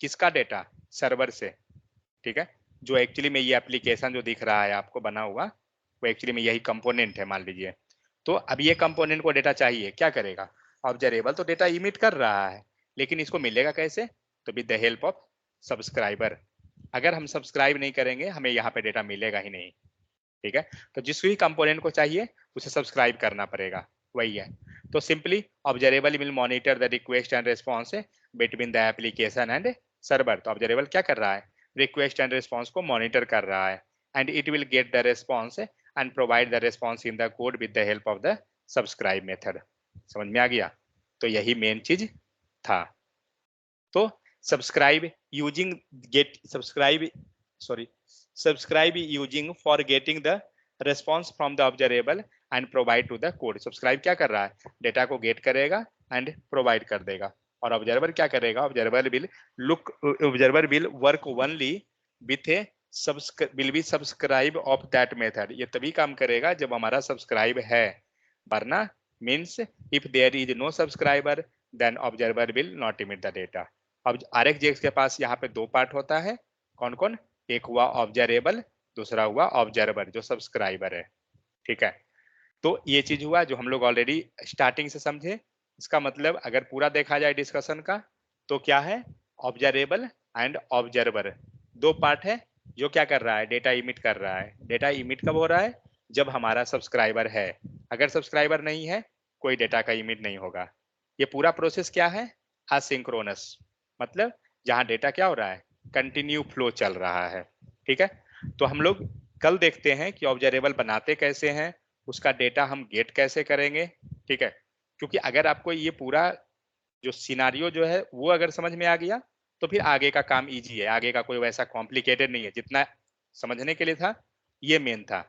किसका डेटा? सर्वर से। ठीक है, जो एक्चुअली में ये एप्लीकेशन जो दिख रहा है आपको बना हुआ, वो एक्चुअली में यही कंपोनेंट है, मान लीजिए। तो अब ये कंपोनेंट को डेटा चाहिए, क्या करेगा? ऑब्जर्वेबल तो डेटा इमिट कर रहा है, लेकिन इसको मिलेगा कैसे? तो with the help of subscriber. अगर हम सब्सक्राइब नहीं करेंगे, हमें यहाँ पे डेटा मिलेगा ही नहीं। ठीक है, तो जिस भी कंपोनेंट को चाहिए उसे सब्सक्राइब करना पड़ेगा, वही है। तो simply observable will monitor the request and response between the application and server. तो ऑब्जर्वेबल क्या कर रहा है? रिक्वेस्ट एंड रेस्पॉन्स को मॉनिटर कर रहा है, and it will get the response and provide the response in the code with the help of the subscribe method. समझ में आ गया? तो यही मेन चीज था। तो subscribe using get subscribe subscribe using for getting the response from the observable and provide to the code। Subscribe क्या कर रहा है? डेटा को गेट करेगा एंड प्रोवाइड कर देगा। और ऑब्जर्वर क्या करेगा? Observer will work only with a will be subscribe of that method. ये तभी काम करेगा जब हमारा सब्सक्राइब है, वरना means if there is no subscriber then observer will not emit the data. अब RxJS के पास यहाँ पे दो पार्ट होता है, कौन कौन? एक हुआ ऑब्जर्वेबल, दूसरा हुआ ऑब्जर्वर जो सब्सक्राइबर है। ठीक है, तो ये चीज हुआ जो हम लोग ऑलरेडी स्टार्टिंग से समझे। इसका मतलब अगर पूरा देखा जाए डिस्कशन का, तो क्या है? ऑब्जर्वेबल एंड ऑब्जर्वर दो पार्ट है। जो क्या कर रहा है? डेटा इमिट कर रहा है। डेटा इमिट कब हो रहा है? जब हमारा सब्सक्राइबर है। अगर सब्सक्राइबर नहीं है, कोई डेटा का इमिट नहीं होगा। ये पूरा प्रोसेस क्या है? असिंक्रोनस, मतलब जहां डेटा क्या हो रहा है? कंटिन्यू फ्लो चल रहा है। ठीक है, तो हम लोग कल देखते हैं कि ऑब्जर्वेबल बनाते कैसे हैं, उसका डेटा हम गेट कैसे करेंगे। ठीक है, क्योंकि अगर आपको ये पूरा जो सिनारियो जो है वो अगर समझ में आ गया, तो फिर आगे का काम इजी है। आगे का कोई वैसा कॉम्प्लिकेटेड नहीं है, जितना समझने के लिए था ये मेन था।